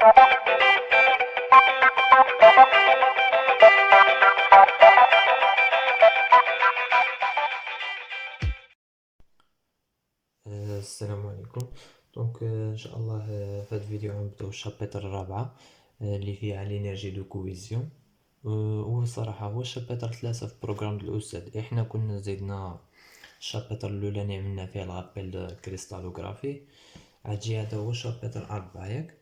السلام عليكم. ان شاء الله في هذا الفيديو غنبداو الشابتر الرابعه اللي فيها لينيرجي دو كويزيون. هو الصراحه هو الشابتر 3 في بروغرام الاستاذ. احنا كنا زيدنا الشابتر الاولاني عملنا فيه الغابيل دو كريستالوغرافي. عاجي هذا هو الشابتر 4 ياك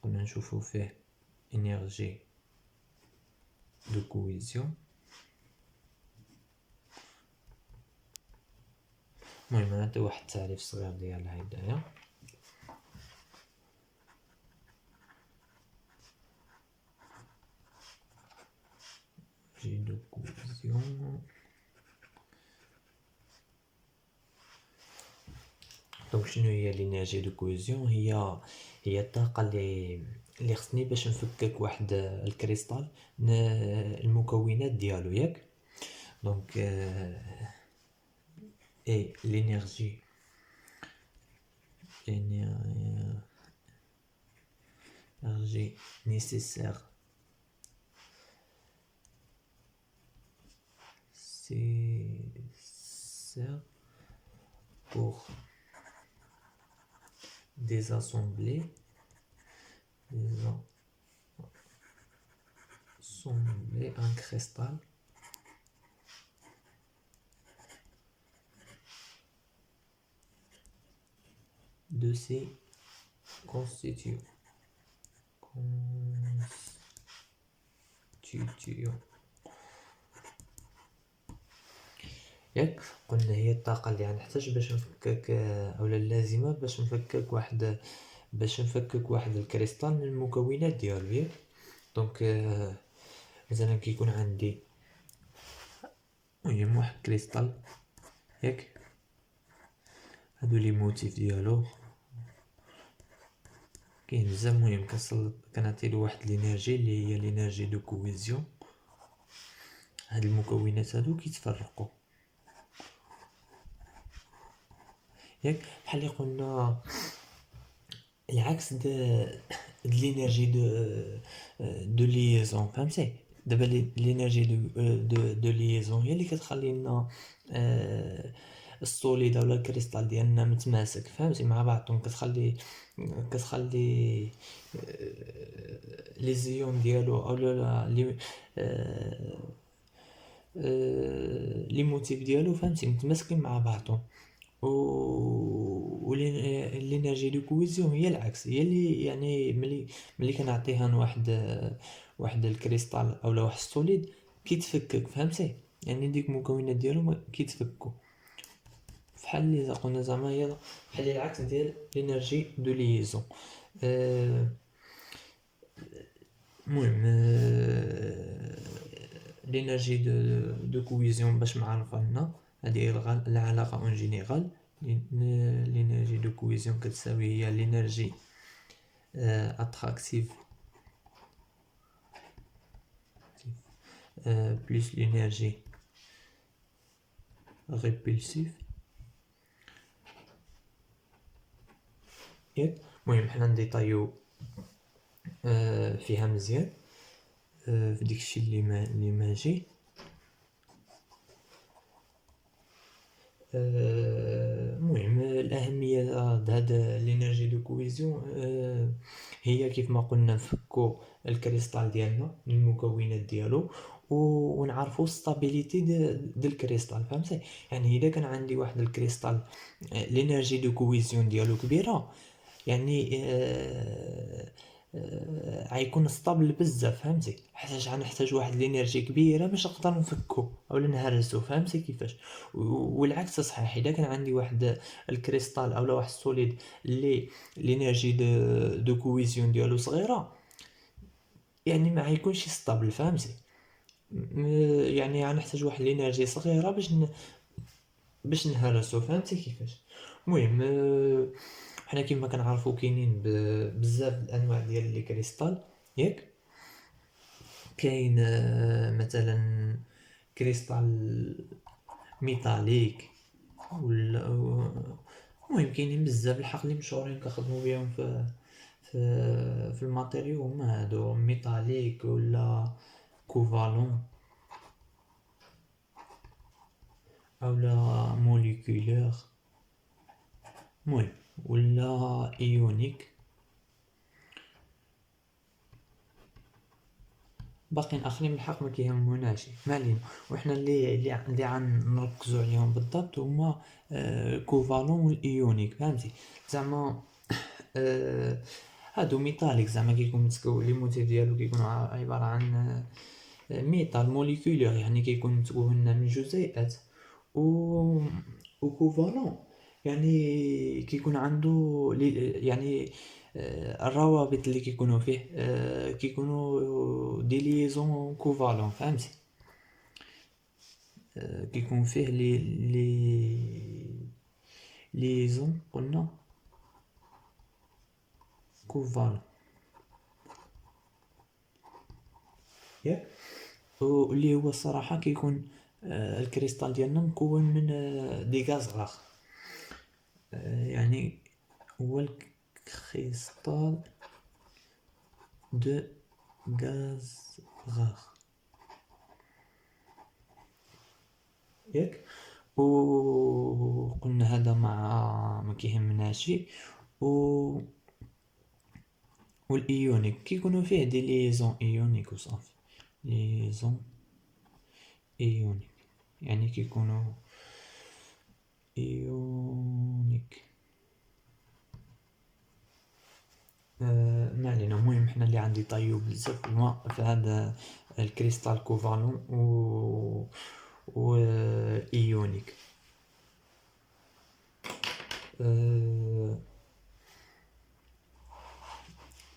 كنا نشوفو فيه انرجي دو كويزيون. المهم هذا واحد التعريف صغير ديالها هدايا. دو كويزيون دونك شنو هي لينيرجي دو كويزيون؟ هي الطاقه اللي خصني باش نفكك واحد الكريستال المكونات ديالو ياك. دونك اي لينيرجي nécessaire pour désassembler un cristal de ses constituants. ياك قلنا هي الطاقة اللي غنحتاج باش نفكك اولا اللازمة باش نفكك واحد الكريستال من المكونات ديالو ياك. دونك مثلا كيكون عندي المهم واحد الكريستال ياك، هادو لي موتيف ديالو كاين بزاف. المهم كنعطيلو واحد لينيرجي اللي هي لينيرجي دو كويزيون. هاد المكونات هادو كيتفرقوا ياك بحال اللي قلنا العكس د لينيرجي دو ليزون. فهمتي دابا لينيرجي دو ليزون هي اللي كتخلي لنا السوليد ولا الكريستال ديالنا متماسك فهمتي مع بعضهم. كتخلي لي زيون ديالو اولا لي موتيف ديالو فهمتي متماسكين مع بعضهم. و لينيرجي دو كويزيون هي العكس، هي اللي يعني ملي كنعطيها واحد الكريستال اولا واحد السوليد كيتفكك فهمتي، يعني ديك المكونات ديالو كيتفكوا بحال اللي قلنا زعما هي بحال العكس ديال لينيرجي دو ليزون. المهم لينيرجي دو كويزيون باش معرفه لنا هذه العلاقه اون جينيرال. لينيرجي دو كويزيون كتساوي هي لينيرجي اتراكتيف بلس لينيرجي ريبولسيف ياك. المهم حنا نديطايو فيها مزيان في داكشي اللي ماجي. المهم الأهمية د هاد لينيرجي دو كويزيون هي كيف ما قلنا نفكو الكريستال ديالنا من المكونات ديالو ونعرفو ستابيليتي ديال الكريستال فهمتي. يعني اذا كان عندي واحد الكريستال لينيرجي دو كويزيون ديالو كبيره يعني غيكون ستابل بزاف فهمتي، حيت غنحتاج واحد الانرجي كبيره باش نقدر نفكو اولا نهرسو فهمتي كيفاش. والعكس صحيح، اذا كان عندي واحد الكريستال اولا واحد السوليد اللي الانرجي دو كويزيون ديالو صغيره يعني ما غيكونش ستابل فهمتي. يعني غنحتاج واحد الانرجي صغيره باش نهرسو فهمتي كيفاش. المهم حنا كيما كنعرفو كاينين بزاف الانواع ديال لي كريستال ياك. كاين مثلا كريستال ميتاليك ولا المهم كاينين بزاف الحق اللي مشهورين كنخدمو بهم في الماتيريو هما هادو ميتاليك ولا كوفالون اولا موليكولير، المهم ولا ايونيك. باقيين اخرين بالحق ما كيهموناش، ما علينا. وحنا اللي غنركزوا عليهم بالضبط هما كوفالون والايونيك، فهمتي؟ زعما هادو ميتاليك، زعما كيكون متكون لي موتيف ديالو كيكون عباره عن ميتال موليكولير، يعني كيكون متكون من جزيئات. و وكوفالون يعني كيكون عنده يعني الروابط اللي كيكونوا فيه كيكونوا دي ليزون كوفالون، فهمتي؟ كيكون فيه لي ليزون قلنا كوفالون، ياك؟ واللي هو الصراحة كيكون الكريستال ديالنا مكون من دي غاز غاخ، يعني هو الكريستال دو غاز غاخ، ياك؟ وقلنا هذا ما كيهمناش. و والايونيك كيكونوا فيه دي ليزون ايونيك وصافي، ليزون ايونيك يعني كيكونوا ايونيك. ما علينا. المهم حنا اللي عندي طيب بزاف الماء في هذا الكريستال كوفالون و ايونيك.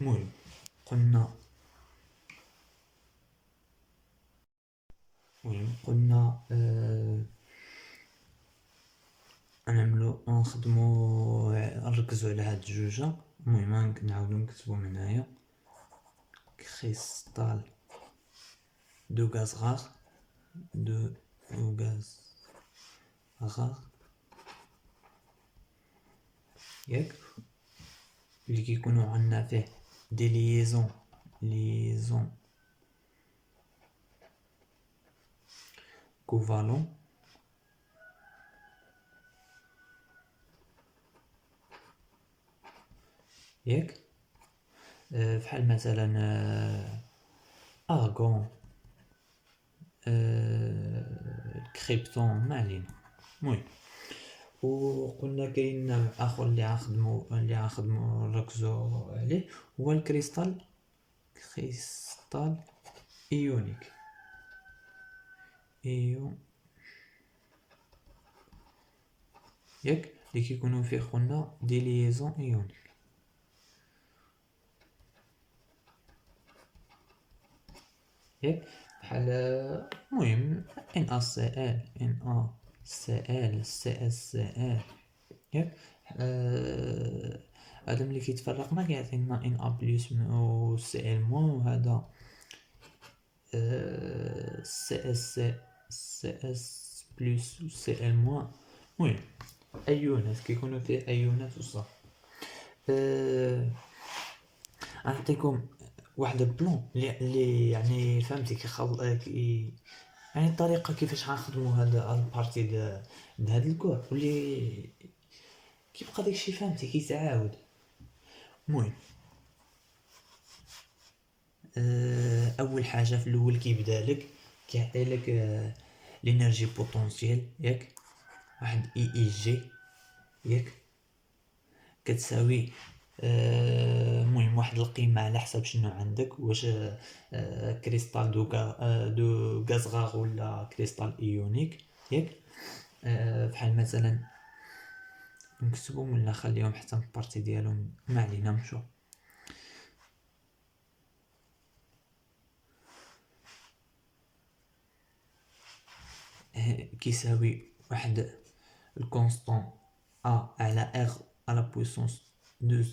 المهم قلنا نعملو نخدمو نركزو على هاد الجوجة. المهم نعاودو نكتبو من هنايا كريستال دو غاز غار، دو غاز غار، ياك؟ اللي كيكونوا عندنا فيه دي ليزون كوفالون، ياك؟ بحال مثلا ارغون، كريبتون، ما علينا. المهم وقلنا كاين نوع اخر اللي غنخدمو نركزو عليه، هو الكريستال ايونيك، ياك؟ اللي كيكونوا فيه قلنا دي ليزون ايونيك، ياك؟ بحال المهم NaCl CsCl، ياك؟ هذا ملي كيتفرق ما كيعطينا Na بلس و Cl موان، وهذا CS بلس و Cl موان. المهم ايونات كيكونوا فيه ايونات وصافي. نعطيكم واحد البلون اللي يعني فهمتي يعني الطريقه كيفاش غنخدموا هذا البارتي د هاد الكور، واللي كيبقى داكشي فهمتي كيتعاود. المهم اول حاجه في الاول كيبدا لك كيعطي لك لينيرجي بوتونسييل، ياك؟ واحد اي جي، ياك؟ كتساوي المهم واحد القيمه على حسب شنو عندك، واش كريستال دو غازغار ولا كريستال ايونيك، ياك؟ بحال مثلا نكتبهم ولا نخليهم حتى البارتي ديالهم، ما علينا. نمشو كيساوي واحد الكونستون ا على ار على بويسونس 2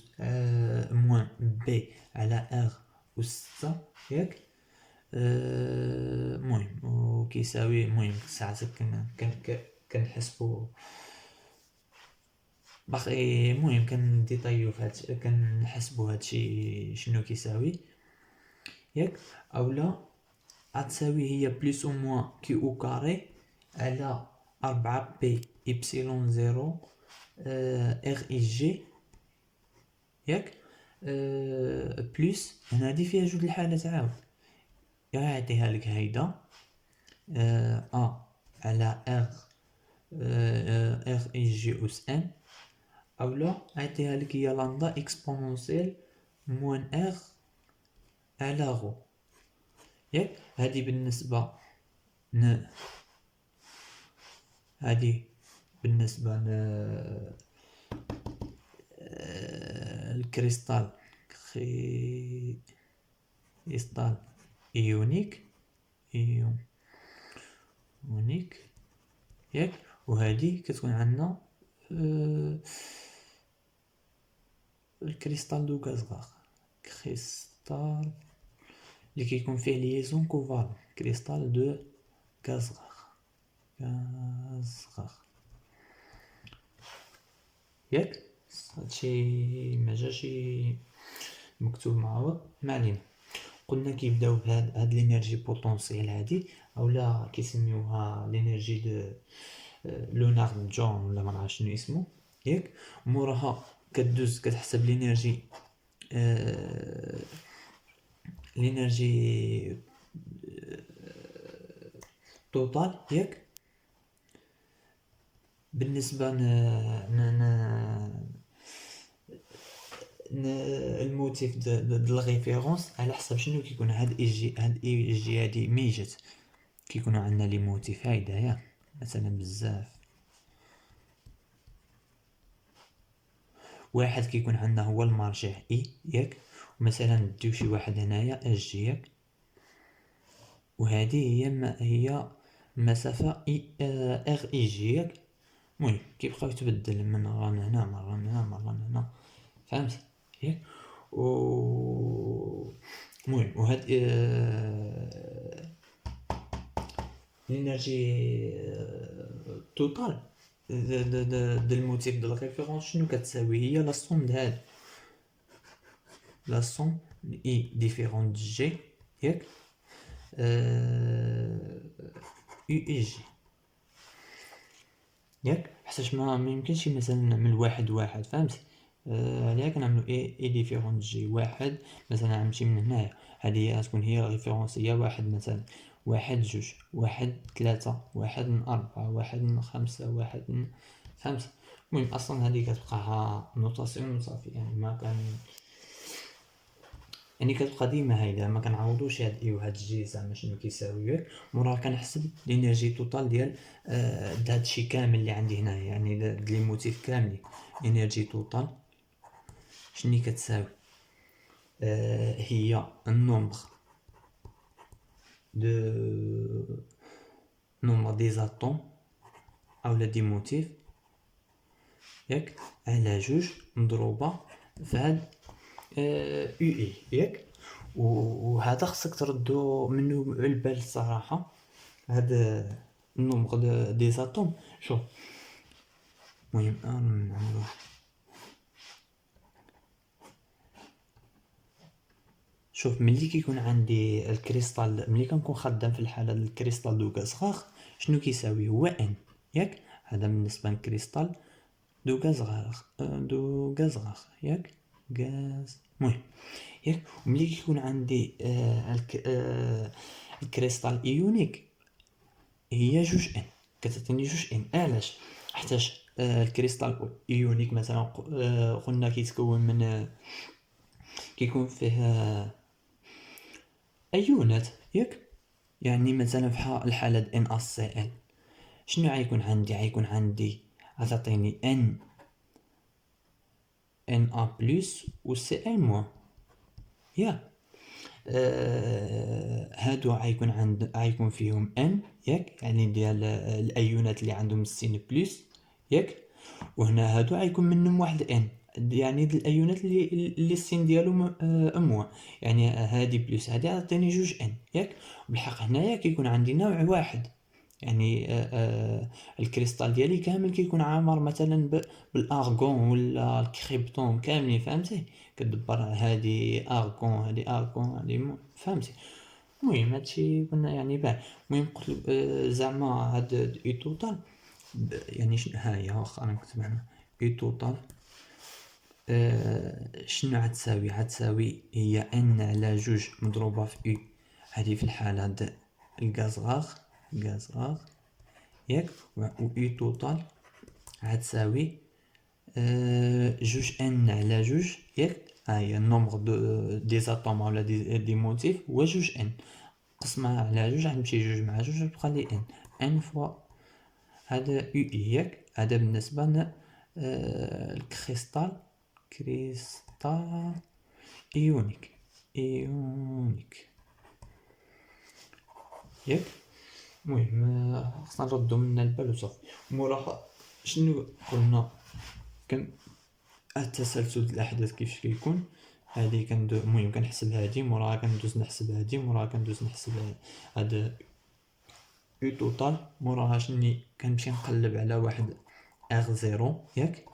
موان بي على ار و 6، ياك؟ المهم وكيساوي، المهم ساعات كنحسبو باقي المهم كنديطايو في هادشي، كنحسبو هادشي شنو كيساوي ياك، اولا غتساوي هي بلوس او موان كي او كاري على 4 بي إبسيلون زيرو ار اي جي ياك، بلوس هنا هادي فيها جوج الحالات عاود، يعطيها لك هيدا ا على ار اي جي اس ان، اولا يعطيها لك هي لامدا اكسبونونسيال موان ار على غو ياك. هادي بالنسبة هادي بالنسبة الكريستال، كريستال ايونيك ايونيك ياك. وهادي كتكون عندنا الكريستال دو غازغار، كريستال اللي كيكون فيه ليزون كوفالون، كريستال دو غازغار ياك. هادشي مجاش مكتوب معوض، ما علينا. قلنا كيبداو بهاد لينيرجي بوتونسيال هادي، اولا كيسميوها لينيرجي دو لونارد جون ولا ما نعرف شنو اسمه ياك. موراها كدوز كتحسب لينيرجي لينيرجي توتال ياك. بالنسبة الموتيف د الريفيرونس على حسب شنو كيكون. هاد اي جي هادي ميجت كيكونوا عندنا لي موتيف هايدا مثلا بزاف. واحد كيكون عندنا هو المرجع اي ياك، ومثلا نديو شي واحد هنايا اش جي ياك، وهذه هي مسافة ار اي جي ياك. المهم كيبقاو يتبدل من مرة هنا مرة هنا مرة هنا، فهمتي ياك. و المهم وهاد الانرجي توتال د الموتيف د الريفيرونس شنو كتساوي؟ هي لا سوم د هاد لا سوم اي ديفيرون د جي ياك يو اي جي ياك. حيتاش ما يمكنش مثلا نعمل واحد فهمتي. عليها كنعملو اي ديفيرون جي واحد. مثلا غنمشي من هنايا، هادي غتكون هي ريفيرونس هي واحد، مثلا واحد جوج واحد ثلاثة واحد من أربعة واحد من خمسة واحد من فهمتي. المهم اصلا هادي كتبقى نوطاسيون صافي، يعني ما كان يعني كتبقى ديما هايدا، ما كنعوضوش هاد اي وهاد جي زعما شنو كيساوي ياك. موراها كنحسب لينيرجي توتال ديال هادشي كامل اللي عندي هنايا، يعني د لي موتيف كاملين. انرجي توتال شنو كتساوي؟ هي النومبر دي زاتوم اولا دي موتيف ياك على جوج مضروبه في هاد او اي ياك. وهذا خصك تردو منو البال الصراحه. هاد النومبر دي زاتوم شوف، المهم نعملو شوف. ملي كيكون عندي الكريستال، ملي كنكون خدام في الحاله ديال الكريستال دو غازغار شنو كيساوي؟ هو ان ياك. هذا بالنسبه للكريستال دو غازغار ياك غاز، المهم ياك. وملي كيكون عندي الكريستال ايونيك هي جوج ان، كتعطيني جوج ان. علاش؟ حيتاش الكريستال ايونيك مثلا قلنا كيتكون من كيكون فيه ايونات ياك. يعني مثلا في الحاله د ان اس سي ال شنو غيكون عندي غتعطيني ان ا بلس و سي ال موان ياك. هادو غيكون فيهم ان ياك، يعني ديال الايونات اللي عندهم السين بلس ياك. وهنا هادو غيكون منهم واحد ان، يعني د الايونات اللي السين ديالهم موان، يعني هادي بلس هادي غتعطيني جوج ان ياك. بالحق هنايا كيكون عندي نوع واحد، يعني الكريستال ديالي كامل كيكون عامر مثلا بالارغون ولا الكريبتون كاملين، فهمتي؟ كدبر هادي ارغون هادي ارغون هادي فهمتي؟ المهم هادشي كنا يعني باه. المهم قلت زعما هاد اي توتال يعني ها هي واخا انا كنت معنا اي توتال شنو عتساوي؟ عتساوي هي ان على جوج مضروبة في اي، هذه في الحالة د الغازغاغ ياك، و اي توتال عتساوي جوج ان على جوج ياك، ها هي النومبر دي زاتوم ولا دي موتيف هو جوج ان، قسمها على جوج غتمشي جوج مع جوج تبقى لي ان فوا هذا يو اي ياك. هذا بالنسبة ل الكريستال ايونيك ياك. المهم خصنا نردو من البال وصافي. موراها شنو قلنا؟ كان التسلسل الاحداث كيفاش كيكون. هادي المهم كنحسب هادي موراها كندوز نحسب هادي موراها كندوز نحسب هاد او توتال، موراها شني كنمشي نقلب على واحد ار زيرو ياك.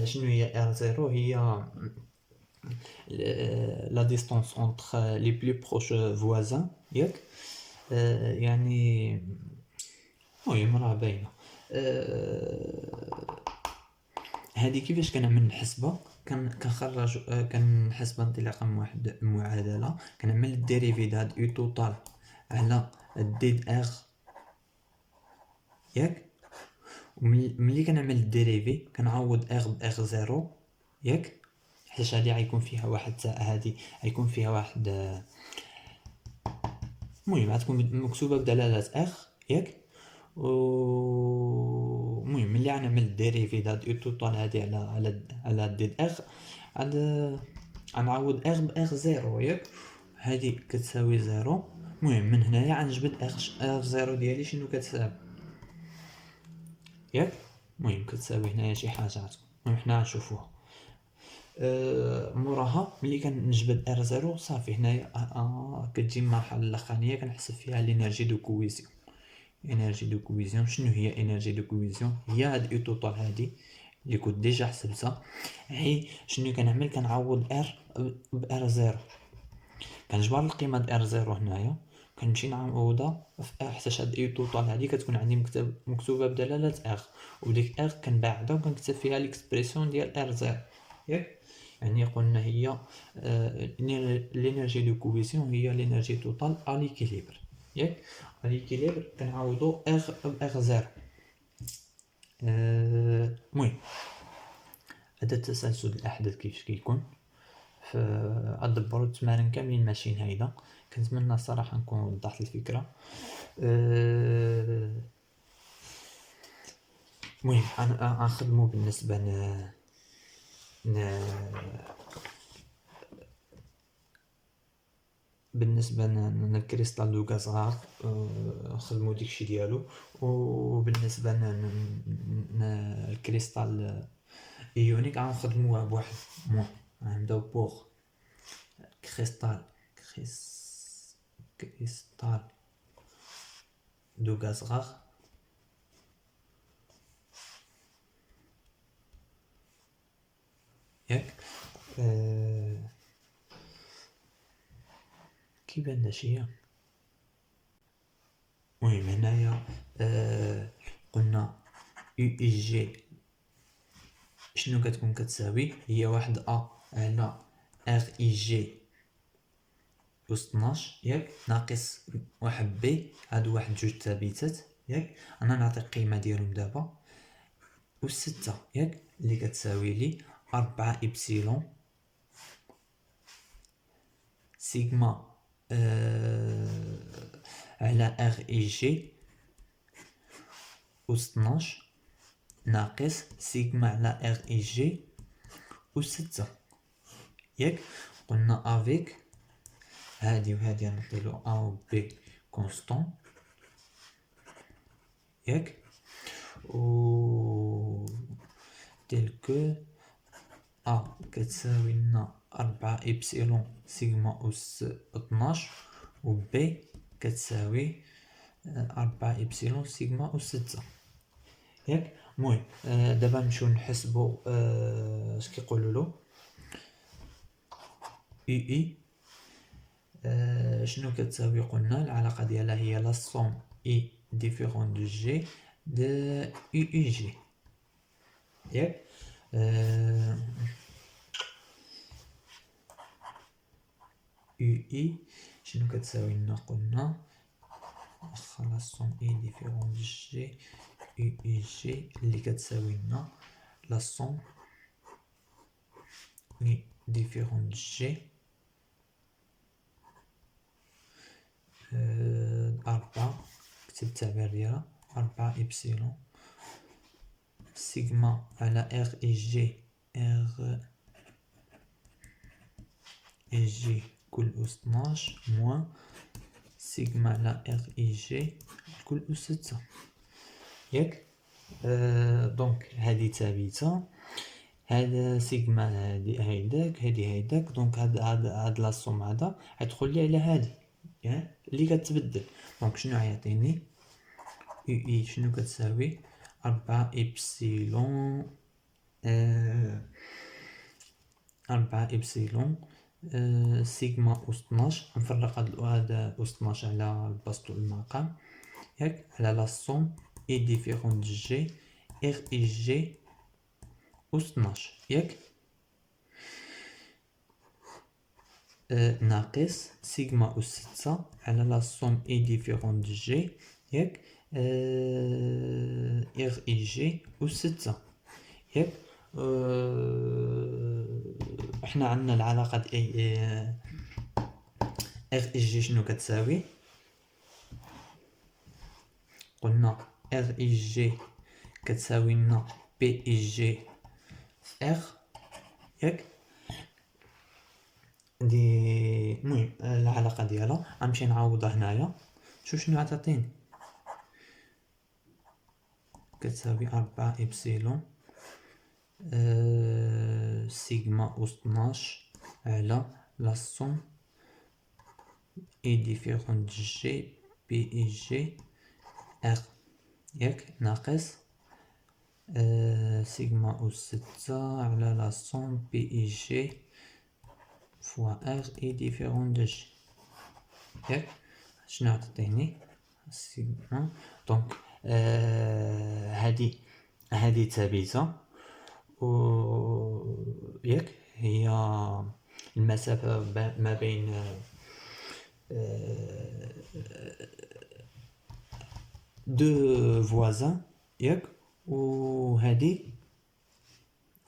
شنو هي ار زيرو؟ هي la distance entre les plus proches voisins ياك. يعني المهم راه باينه. هذه كيفاش كنعمل الحسبه؟ كنخرج كنحسب انطلاقا من واحد المعادله، كنعمل الديريفي د هاد او توتال على ديد ار ياك. ملي كنعمل الديريفي كنعوض ار بار زيرو ياك، حيت هادي غيكون فيها واحد هادي غيكون فيها واحد المهم غتكون مكتوبه بدلاله ار ياك. المهم ملي غنعمل الديريفي د هاد او توتال هادي على ديد ار غنعوض ار بار زيرو ياك، هادي كتساوي زيرو. المهم من هنايا غنجبد ار زيرو ديالي شنو كتساوي ياك. المهم كتساوي هنايا شي حاجات، المهم حنا غنشوفوها موراها. ملي كنجبد ار زيرو صافي هنايا كتجي المرحله الاخرانيه كنحسب فيها لينيرجي دو كويزيون. انرجي دو كويزيون شنو هي انرجي دو كويزيون؟ هي هاد او توتال هادي اللي كنت ديجا حسبتها. هي شنو كنعمل؟ كنعوض ار بار زيرو، كنجبر القيمه د ار زيرو هنايا كنمشي نعوضها في ار، حيت هاد او توتال هادي كتكون عندي مكتوبه بدلاله ار، وديك ار كنبعدها وكنكتب فيها ليكسبريسيون ديال ار زيرو ياك. يعني قلنا هي لينيرجي دو كويزيون هي لينيرجي توتال ا ليكيليبر ياك. ا ليكيليبر كنعوضو ار بار زيرو. المهم هذا التسلسل الاحداث كيفاش كيكون. فأدبروا التمارين كاملين ماشيين هيدا. كنتمنى الصراحه نكون وضحت الفكره. المهم انا غنخدمو بالنسبه بالنسبه للكريستال دو غازغار نخدمو داكشي ديالو، وبالنسبه الكريستال ايونيك غنخدموه بواحد غنبداو بوغ كريستال دو غازغار ياك. كيبان داشيا. المهم هنايا قلنا او اي جي شنو كتكون كتساوي؟ هي واحد ا على ار اي جي أس 12 ياك، ناقص واحد بي، هادو واحد جوج ثابتات ياك. انا نعطي القيمه ديالهم دابا أس 6 ياك، اللي كتساوي لي 4 إبسيلون سيغما على ار اي جي أس 12 ناقص سيغما على ار اي جي أس 6 ياك. قلنا افيك هادي وهادي نعطيلو ا و بي كونستون ياك، و تيل كو ا كتساوي لنا 4 إبسيلون سيغما أس 12 و بي كتساوي 4 إبسيلون سيغما أس 6 ياك. المهم دابا نمشيو نحسبو اش كيقولولو اي شنو كتساوي. قلنا العلاقة ديالها هي لا سوم اي ديفيرون دو جي د اي جي ياك. اي شنو كتساوي لنا؟ قلنا واخا لا سوم اي ديفيرون دو جي اي جي اللي كتساوي لنا لا سوم اي ديفيرون دو جي 4 كتب التعبير ديالها 4 إبسيلون سيغما على ار اي جي ار اي جي كل أس 12 موان سيغما على ار اي جي كل أس 6 ياك. دونك هادي ثابتة، هذا سيغما هادي هيداك هادي هيداك، دونك هاد لاصوم هذا غيدخل لي على هادي اللي كتبدل. دونك شنو غيعطيني؟ يو اي شنو كتساوي 4 إبسيلون 4 إبسيلون سيغما أس 12. نفرق هاد أس 12 على البسط والمقام ياك، على لا سوم اي ديفيرون دو جي ار اي جي أس 12 ياك، ناقص سيغما أس 6 على لا سوم اي ديفيرون دو جي ياك ار اي جي أس 6 ياك. احنا عندنا العلاقة دي ار اي جي شنو كتساوي؟ قلنا ار اي جي كتساوي لنا بي اي جي ار ياك. دي المهم العلاقة ديالها غنمشي نعوضها هنايا. شوف شنو غتعطيني، كتساوي 4 إبسيلون سيغما أس 12 على لا سوم اي ديفيرون دو جي بي اي جي ار ياك، ناقص سيغما أس 6 على لا سوم بي اي جي فوا ار اي ديفيرون دو جي ياك. شنو غتعطيني سيغما؟ دونك هادي ثابتة و ياك، هي المسافة ما بين دو فوازان ياك. وهادي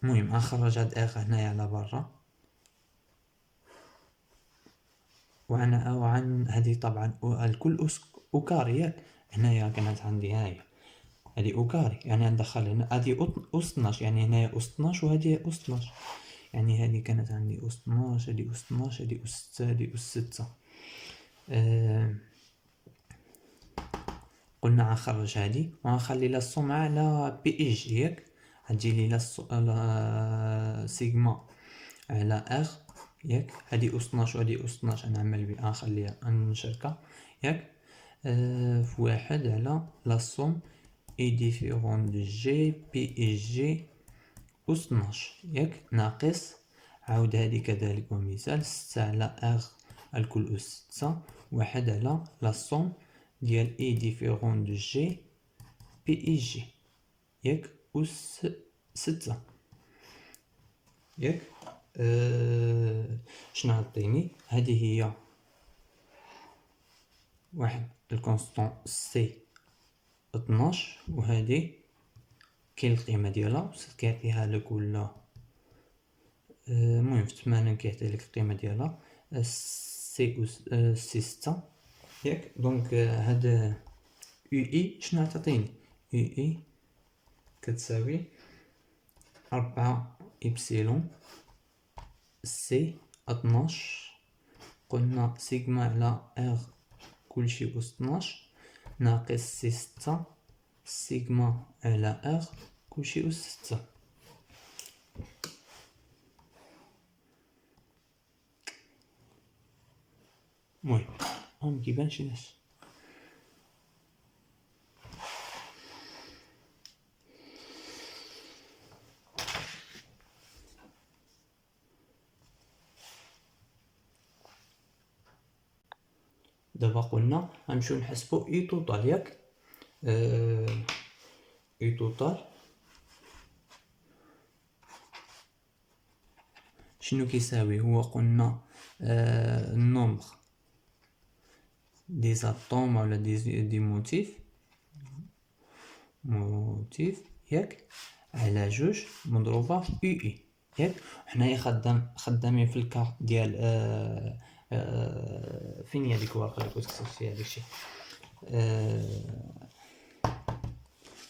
المهم غنخرج هاد ار هنايا على برا، وعن هادي طبعا الكل أس أوكاري ياك. هنايا كانت عندي هاي هادي أوكاري، يعني ندخل هنا هادي أس 12، يعني هنايا أس 12 وهادي أس 12، يعني هادي كانت عندي أس 12 هادي أس 12 هادي أس 6 هادي أس 6. قلنا غنخرج هادي وغنخلي لا السوم على بي اي جي ياك، غتجيلي لا سيغما على ار ياك. هادي أس 12 وهادي أس 12 نعمل بها غنخليها نشركها ياك في واحد على لا سوم اي ديفيرون دو جي بي اي جي أس 12 ياك، ناقص عاود هادي كذلك ومثال 6 على ار الكل أس 6 واحد على لا سوم ديال اي ديفيرون دو جي بي اي جي ياك أس 6 ياك. شنو عطيني؟ هذه هي واحد الكونستون سي 12 وهذه كاين القيمة ديالها كيعطيها لك ولا المهم في 8 كيعطي لك القيمة ديالها سي سي 6 ياك. دونك هاد يو اي شنو غتعطيني؟ يو اي كتساوي 4 إبسيلون سي 12 قلنا سيغما على ار كلشي أس 12 ناقص سي 6 سيغما على ار كلشي أس 6. المهم مكيبانش ليش دابا قلنا غنمشيو نحسبو اي توتال ياك. اي توتال شنو كيساوي؟ هو قلنا النومبر دي زاتوم ولا دي موتيف ياك على جوج مضروبة في يو اي ياك. حنايا خدامين في الكا ديال فين هي ديك الورقة اللي كنت كتبت فيها داكشي؟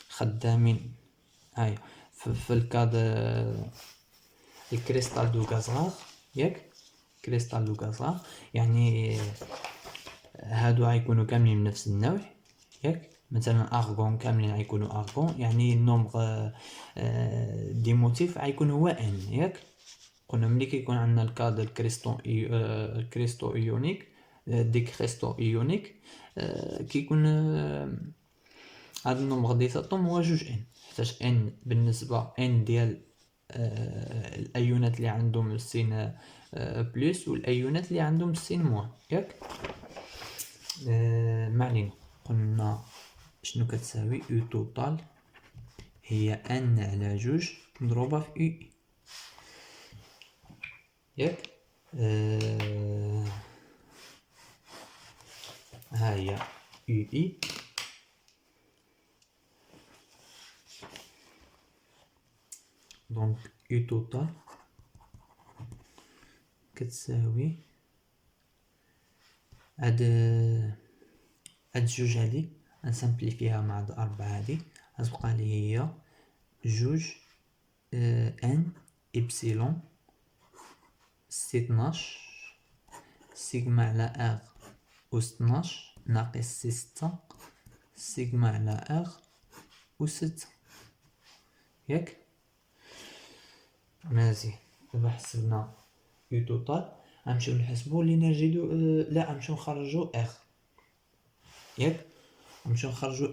خدامين هاي في الكاد الكريستال دو غازغار ياك. كريستال دو غازغار يعني هادو غيكونوا كاملين من نفس النوع ياك. مثلا ارغون كاملين غيكونوا ارغون، يعني النومبر دي موتيف غيكون هو ان ياك. قلنا ملي كيكون عندنا الكاد الكريستو ايونيك دي كريستو ايونيك كيكون هاد النومبر دي زاتوم هو جوج ان، حيتاش ان بالنسبه ان ديال الايونات اللي عندهم السين بلس والايونات اللي عندهم السين موان ياك. ما علينا. قلنا شنو كتساوي يو توتال هي ان على جوج مضروبه في يو ياك. ها هي يو اي دونك يو توتال كتساوي هاد جوج هادي غنسامبليفيها مع هاد 4 هادي غتبقى لي هي جوج ان إبسيلون سي 12 سيغما على ار أس 12 ناقص سي 6 سيغما على ار أس 6 ياك. مزيان. دابا حسبنا يو توتال غنمشيو نحسبو لينيرجي لا غنمشيو نخرجو ار ياك. غنمشيو نخرجو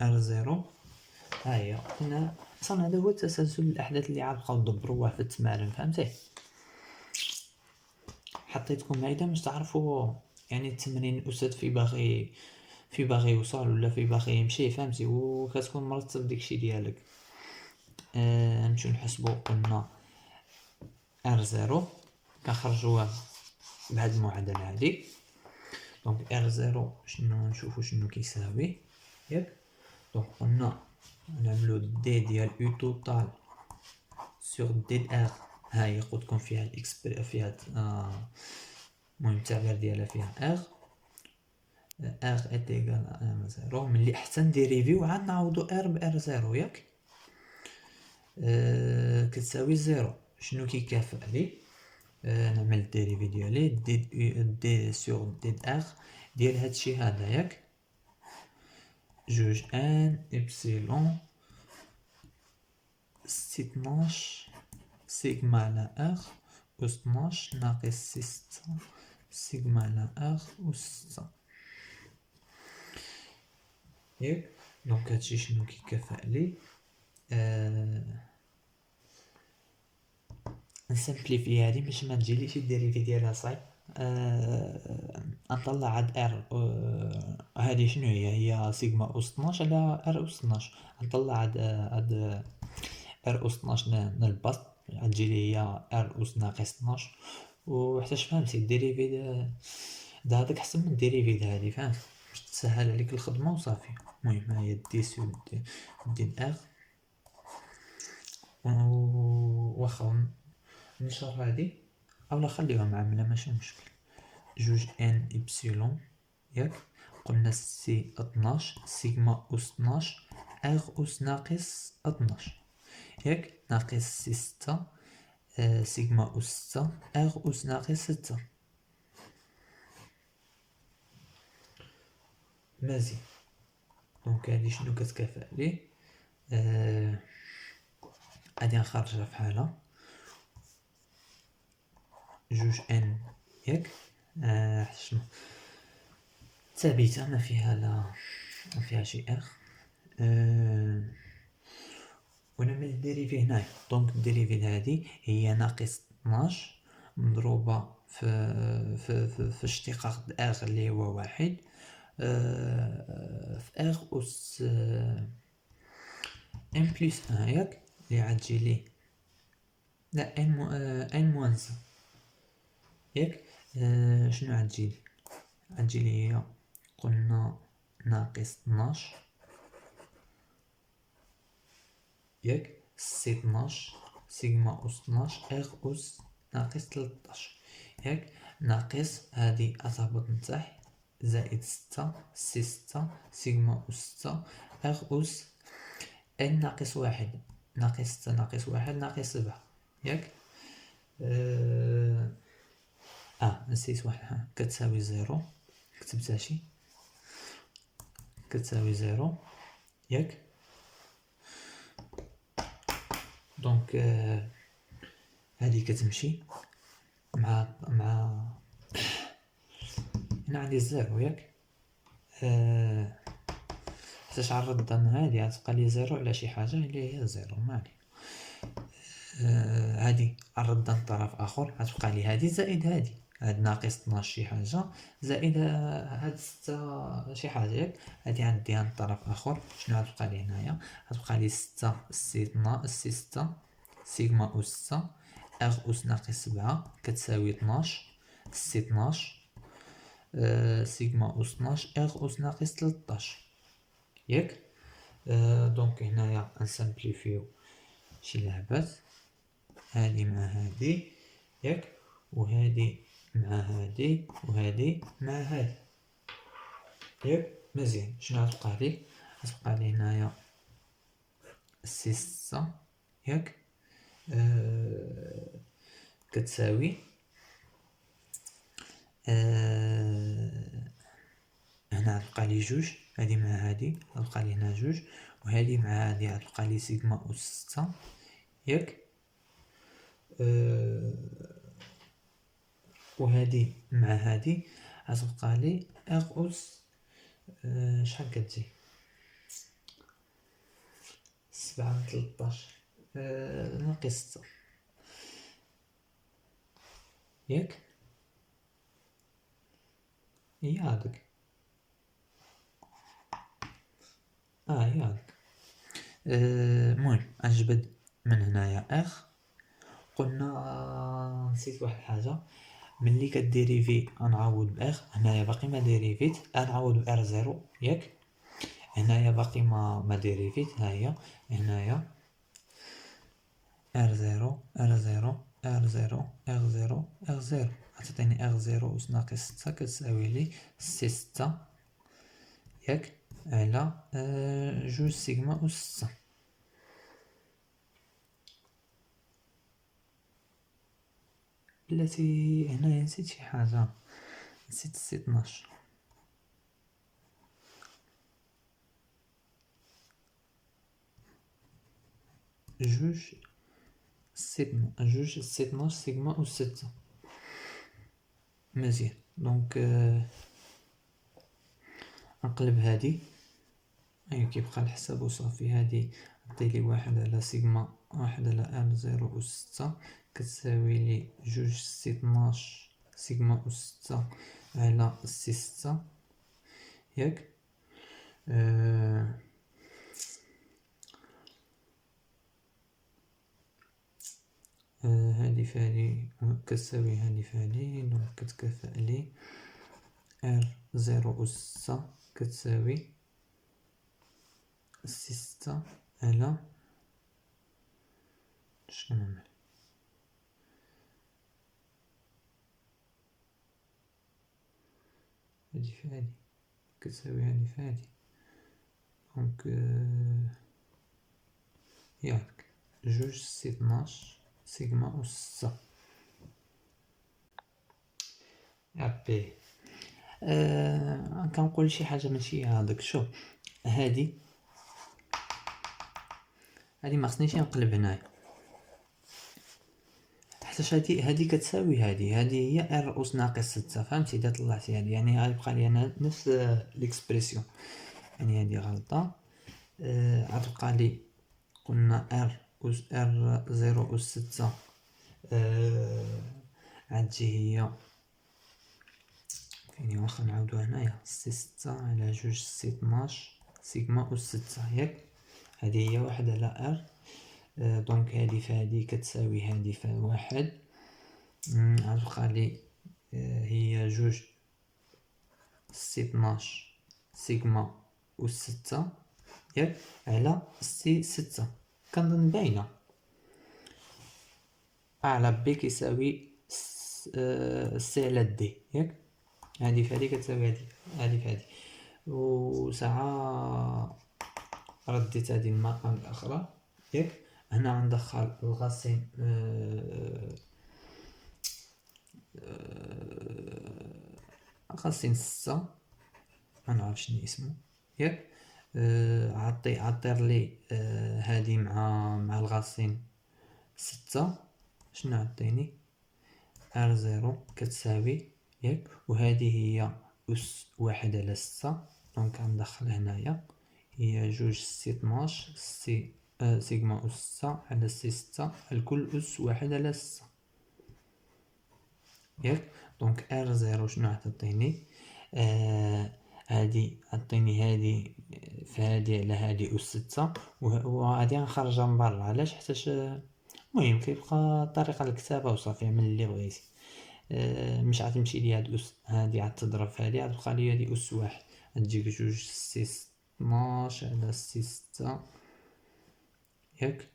ار زيرو. ها هي هنا اصلا هذا هو تسلسل الاحداث اللي عاد بقاو دبروه في التمارين فهمتي. حطيتكم هيدا باش تعرفوا يعني التمرين الاستاذ في باغي يوصل ولا في باغي يمشي فهمتي، وكتكون مرتب داكشي ديالك. نمشيو نحسبو قلنا ار زيرو كنخرجوها بهاد المعادله هادي. دونك ار زيرو شنو نشوفو شنو كيساوي ياك. دونك قلنا نعملو دي ديال يو توتال سور دي ار. هاهي قلتلكم فيها الاكسبر فيها المهم التعبير ديالها فيها ار ات ايكال ار زيرو. ملي حتى نديريفيو عاد نعوضو ار بار زيرو ياك. كتساوي زيرو. شنو كيكافئ لي؟ نعمل الديريفي ديالي دي سور دي ار ديال هادشي هذا ياك. جوج ان إبسيلون سي 12 سيغما على ار أس 12 ناقص سي 6 سيغما على ار أس 6 ياك. دونك هادشي شنو كيكافئ لي؟ نسامبليفي هادي باش ما تجيليش الديريفي ديالها صعيب. نطلع هاد ار هادي شنو هي سيغما أس 12 على ار أس 12. نطلع هاد ار أس 12 نلبسط غتجيلي هي ار أس ناقص 12. وحتاش فهمتي الديريفي دا هذاك احسن من الديريفي هادي فهمت باش تسهل عليك الخدمه وصافي. المهم هي دي سو دي ار واخا نشر هادي اولا خليوها معامله ماشي مشكل. جوج ان إبسيلون ياك. قلنا سي 12 سيغما أس 12 ار أس ناقص 12 ياك ناقص سي 6 سيغما أس 6 ار أس ناقص 6. مزيان. دونك هادي شنو كتكافئ لي؟ غادي نخرجها فحالها جوج ان ياك. شنو ثابته ما فيها ما فيها شي ار. ونعمل الديريفي هنايا. دونك الديريفي هادي هي ناقص 12 مضروبة في اشتقاق ار اللي هو واحد في ار أس ان بلس ان ياك اللي عتجي لي لا ان موان سا ياك شنو عتجي لي؟ عتجي لي هي قلنا ناقص 12 ياك سي 12 سيغما أس 12 ار أس ناقص 13 ياك ناقص هادي أتهبط من تحت زائد 6 سي 6 سيغما أس 6 ار أس ان ناقص واحد ناقص 6 ناقص واحد ناقص 7 ياك نسيت واحد كتساوي زيرو كتبتها شي كتساوي زيرو ياك دونك هادي كتمشي مع هنا عندي زيرو ياك حيتاش عرض هادي غتبقى لي زيرو على شي حاجة اللي هي زيرو مالي هادي عرض طرف اخر غتبقى لي هادي زائد هادي هاد ناقص 12 شي حاجة زائد هاد 6 شي حاجة ياك هادي عندي عند طرف اخر شنو غتبقى لي هنايا غتبقى لي 6 سي 6 سيغما أس 6 ار أس ناقص 7 كتساوي 12 سي 12 سيغما أس 12 ار أس ناقص 13 ياك دونك هنايا نسامبليفيو شي لعبات هادي مع هادي ياك وهادي مع هادي وهادي مع هادي ياك مزيان شنو غتبقى لي غتبقى لي هنايا سي 6 ياك كتساوي هنا غتبقى لي جوج هادي مع هادي غتبقى لي هنا جوج وهادي مع هادي غتبقى لي سيغما أس 6 ياك وهادي مع هادي غتبقى لي ار أس شحال كتجي 7 13 ناقص 6 ياك هي هاديك هي هاديك المهم اجبد من هنايا اخ قلنا نسيت واحد الحاجه ملي كديريفي غنعوض باخ هنايا باقي ما ديريفيت غنعوض بار زيرو ياك هنايا باقي ما ديريفيت ها هي هنايا ار زيرو ار زيرو ار زيرو ار زيرو ار زيرو غتعطيني ار زيرو أس ناقص 6 كتساوي لي سي 6 ياك على جوج سيغما أس 6 بلاتي هنايا نسيت شي حاجة نسيت سي 12 جوج سي 12 سيغما أس 6 مزيان دونك نقلب هادي هي كيبقى الحساب وصافي هادي عطيلي واحد على سيغما واحد على ار زيرو أس 6 كتساوي لي جوج سي 12 سيغما أس 6 على سي 6 ياك هادي فهادي كتساوي هادي فهادي دونك كتكافئ لي ار زيرو أس 6 كتساوي سي 6 على شنو نعمل هادي فهادي كتساوي هادي فهادي دونك ياك جوج سي 12 سيغما أس 6 عبي كنقول شي حاجه ماشي هذاك شوف هادي ما خصنيش نقلب هنايا حيتاش هادي كتساوي هادي هي ار أس ناقص 6 فهمتي اذا طلعتي هادي يعني غيبقى لي انا نفس ليكسبرسيون يعني هادي غلطه غتبقى لي قلنا ار زيرو أس 6 غتجي هي فين واخا نعاودو هنايا سي 6 على جوج سي 12 سيغما أس 6 ياك. هذه هي واحد على ار. دونك هذه فهذه كتساوي هذه فواحد. غتبقى لي هي جوج سي 12 سيغما أس 6 ياك على سي 6. كنظن باينه. على بي كيساوي سي على دي ياك. هذه فهذه كتساوي هذه فهذه. وساعة رديت هذه المقام الأخرى ياك. هنا غندخل الغاسين غاسين 6 منعرف شنو اسمه ياك. عطير لي هذه مع الغاسين 6. شنو عطيني ار 0 كتساوي ياك. وهذه هي أس واحد على 6. دونك غندخل هنايا هي جوج سي 12 سي سيغما أس 6 على سي 6 الكل أس واحد على 6 ياك. دونك ار 0 شنو عطيني هادي عطيني هادي فهادي على هادي أس 6. وهادي غنخرجها من برا. علاش؟ حيتاش المهم كيبقى طريقة الكتابة وصافي. عمل اللي بغيتي. مش غتمشي لي هاد أس هادي عتضرب في هادي غتبقى لي هادي أس واحد. غتجيك جوج سي 12 على سي 6 ياك.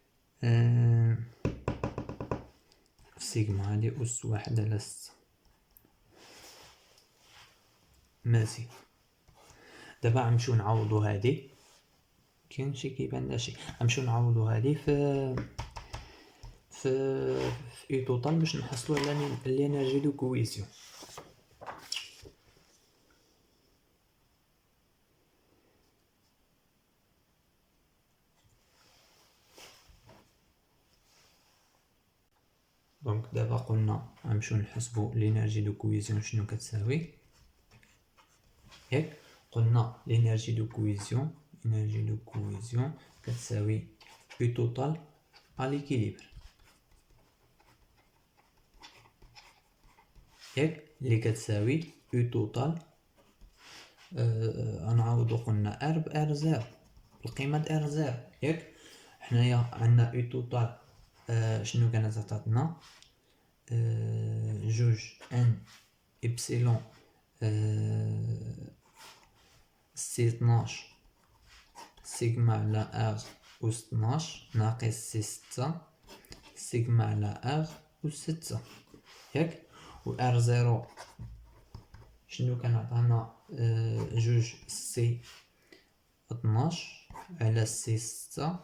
سيغما هادي أس واحد على 6. ماشي. دابا غنمشيو نعوضو هادي. كاين شي كيبان لنا شي. غنمشيو نعوضو هادي في اي توتال باش نحصلو على الانرجي دو كويسيون. دونك دابا قلنا غنمشيو نحسبو لينيرجي دو كويزيون شنو كتساوي ياك. قلنا لينيرجي دو كويزيون كتساوي او توتال ا ليكيليبر ياك. اللي كتساوي او توتال غنعوضو قلنا ار بار زيرو القيمه د ار زيرو ياك. حنايا عندنا او توتال شنو كانت عطاتنا جوج ان إبسيلون سي 12 سيغما على ار أس 12 ناقص سي 6 سيغما على ار أس 6 ياك. و ار 0 شنو كان عطانا جوج سي 12 على سي 6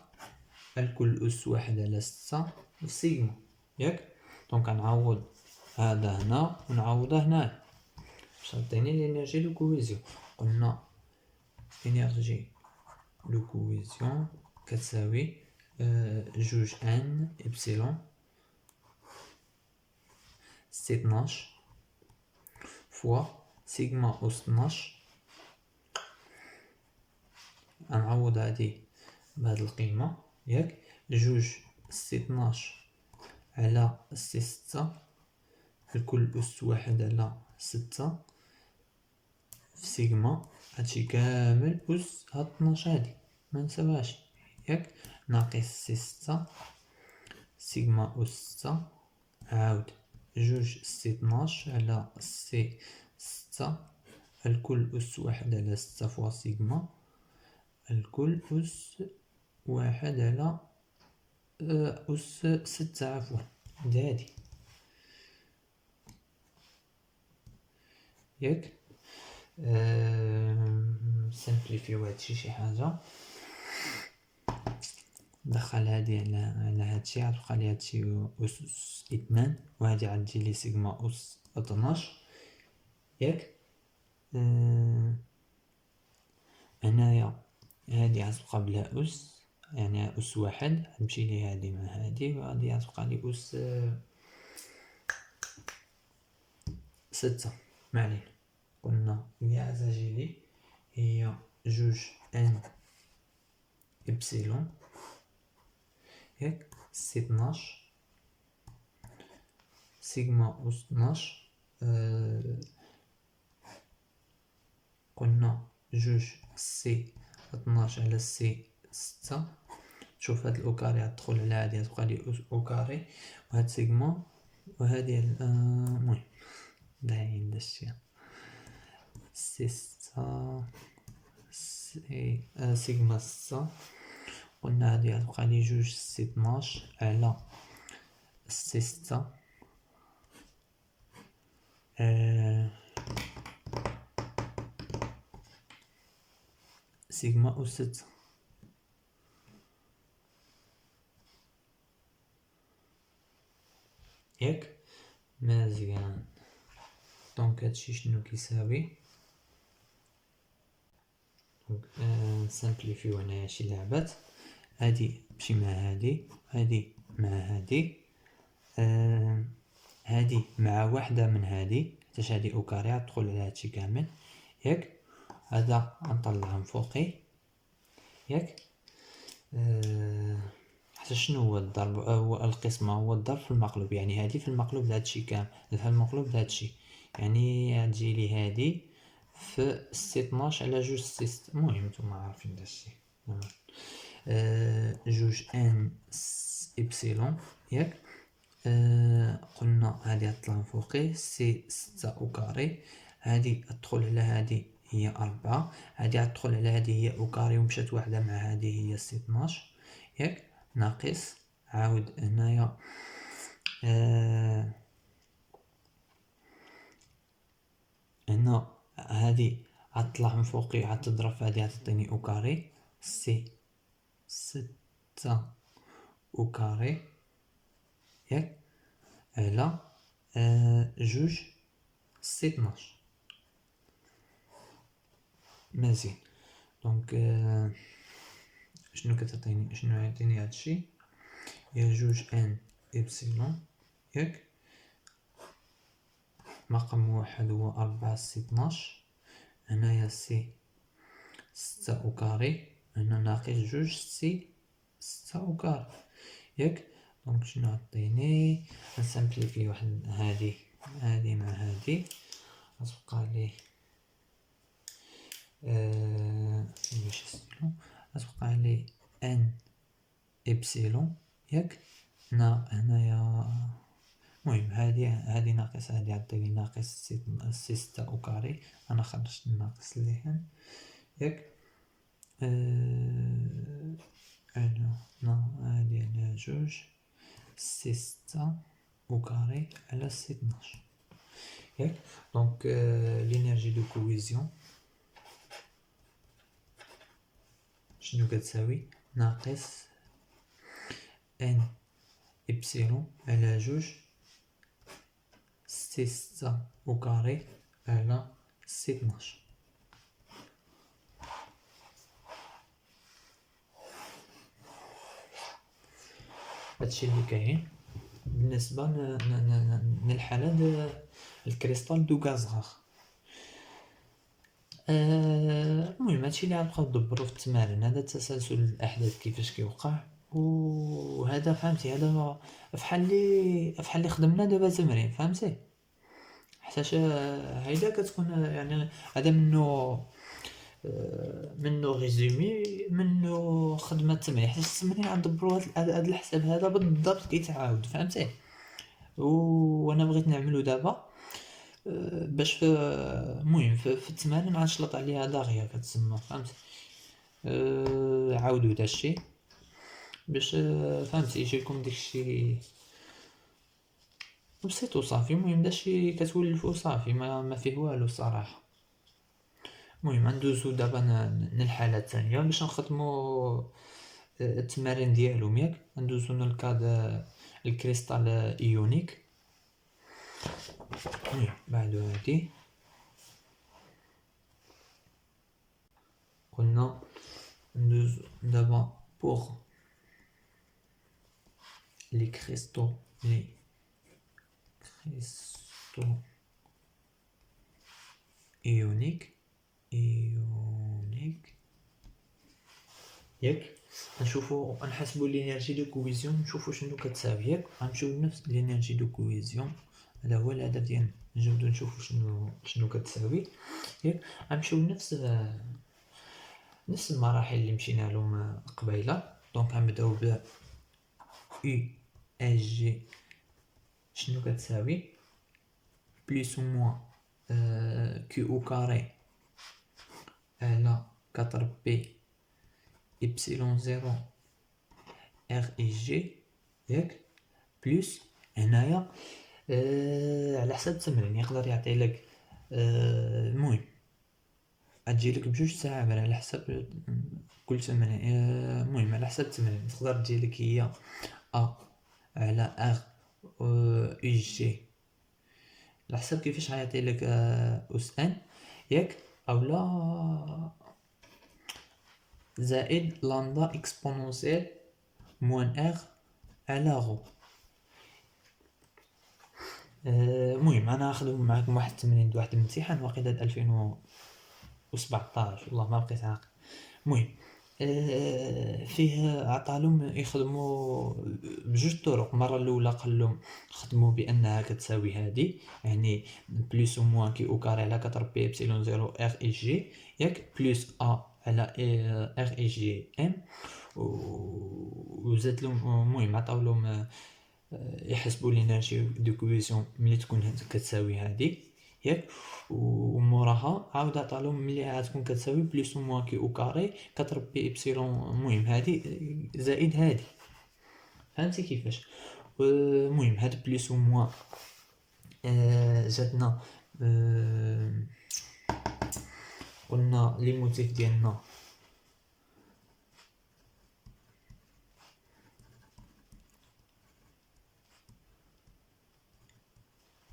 الكل أس واحد على 6 سيغما ياك. دونك غنعوض هذا هنا ونعوضه هنا باش عطيني لينيرجي دو كويزيون. قلنا انرجي دو كويزيون كتساوي جوج ان إبسيلون سي 12 فوا سيغما أس 12. غنعوض هادي بهاد القيمة ياك. جوج سي 12 على سي 6 الكل أس واحد على 6 في سيغما. هادشي كامل أس هاد 12 هادي منساوهاش ياك. ناقص سي 6 سيغما أس 6 عاود جوج سي 12 على سي 6 الكل أس واحد على 6 فوا سيغما الكل أس واحد على أس 6 عفوا. هادي ياك. سامبليفيو هادشي شي حاجة. ندخل هادي على هادشي غتبقى لي هادشي أس 2 وهادي غتجي لي سيغما أس 12 ياك. هنايا هادي غتبقى بلا أس يعني أس واحد غتمشي لي هادي مع هادي وهادي غتبقى لي أس 6 معلينا. قلنا اللي غتجي لي هي جوج ان إبسيلون ياك سي 12 سيغما أس 12 قلنا جوج سي 12 على سي 6. شوف هاد الأو كاري غتدخل على هادي غتبقى لي أو كاري، وهاد سيغما وهادي المهم باين داكشي سي 6 سي سيغما 6. قلنا هادي غتبقى لي جوج سي 12 على سي 6 سيغما أس 6. ياك مزيان. دونك هادشي شنو كيساوي؟ دونك نسامبليفيو هنايا شي لعبات. هادي تمشي مع هادي، هادي مع هادي، هادي مع واحدة من هادي حيتاش هادي أو كاري غتدخل على هادشي كامل. ياك هذا غنطلعها من فوقي. ياك حتى شنو هو الضرب؟ هو القسمة، هو الضرب في المقلوب، يعني هادي في المقلوب لهادشي كامل، في المقلوب لهادشي، يعني غتجيلي هادي في سي 12 على جوج سي 6. المهم نتوما عارفين داكشي. جوج ان إبسيلون. ياك قلنا هادي غتطلع من فوقي سي 6 أو كاري، هادي غتدخل على هادي هي 4، هادي غتدخل على هادي هي أو كاري ومشات واحدة مع هادي هي سي 12. ياك ناقص عاود هنايا هنا هادي غتطلع من فوقي غتضرب في هادي غتعطيني أو كاري سي 6 أو كاري. ياك على جوج سي 12. مزيان. دونك شنو كتعطيني؟ شنو يعطيني هادشي؟ هي جوج ان إبسيلون. ياك رقم واحد هو 4 سي 12، هنايا سي 6 أو كاري، هنا ناقص جوج سي 6 أو كاري. ياك دونك شنو عطيني؟ نسامبليفي واحد هادي مع هادي غتبقى لي باش ستيلو غتبقى لي ان إبسيلون. ياك هنايا المهم هادي ناقص هادي عطيني ناقص سي 6 أو كاري، أنا خرجت الناقص اللي هنا. ياك هادي على جوج سي 6 أو كاري على سي 12. ياك دونك لينيرجي دو كويزيون شنو كتساوي؟ ناقص ان إبسيلون على جوج سي 6 أو كاري على سي 12. هادشي اللي كاين بالنسبة للحالة الكريستال دو غازغاغ. المهم هادشي اللي غنبقاو ندبرو في التمارين، هذا تسلسل الأحداث كيفاش كيوقع، وهذا فهمتي هذا فحال اللي خدمنا دابا تمرين فهمتي، حيتاش هيدا كتكون يعني هذا منو ريزومي منو خدمة التمرين، حيت التمرين غندبرو هاد الحساب هذا بالضبط كيتعاود فهمتي. وانا بغيت نعملو دابا باش المهم في التمارين غنشلط عليها داغيا كتسمى فهمتي. عاودو داكشي باش فهمتي يجيكم داكشي بسيط وصافي. المهم داكشي كتولفو صافي ما فيه والو الصراحه. المهم ندوزو دابا للحاله الثانيه باش نخدمو التمارين ديالهم. ياك ندوزو للكاد الكريستال ايونيك. المهم بعدو هادي قلنا ندوزو دابا بوغ لي كريستو ايونيك. ياك نشوفو نحسبو الانرجي دو كويزيون نشوفو شنو كتساوي. ياك غنمشيو لنفس الانرجي دو كويزيون هذا هو الهدف ديالنا، نجبدو نشوفو شنو كتساوي ياك. غنمشيو نفس المراحل اللي مشينا لهم قبيله. دونك غنبداو ب U اس جي شنو كتساوي بليس و موان كيو او كاري على 4 بي إبسيلون زيرو ار إس جي ياك، بليس هنايا على حساب التمرين يقدر يعطي لك المهم تجي لك بجوج ساعات على حساب كل تمرين. المهم على حساب التمرين تقدر تجي لك هي ا على ار إس جي على حساب كيفاش غيعطي لك اس ان ياك، اولا زائد لامدا اكسبونونسيال موان ار على غو. المهم انا نخدم معكم واحد التمرين واحد الامتحان واقيلا 2017 والله ما بقيت عاقل. المهم فيه عطالهم يخدموا بجوج طرق. المره الاولى قال لهم خدموا بانها كتساوي هذه، يعني بلس او موان كي او كاري على 4 بي ابسيلون 0 ار اس جي ياك، بلس ا على ار اس جي ام. وزاد لهم المهم عطاو لهم يحسبوا لينيرجي دو كويسيون ملي تكون كتساوي هذه ياك، وموراها عاود عطالهم ملي غتكون كتساوي بليس او موان كي او كاري 4 بي ايبسيلون المهم هذه زائد هذه. فهمتي كيفاش؟ المهم هاد بليس او موان جاتنا قلنا لي موتيف ديالنا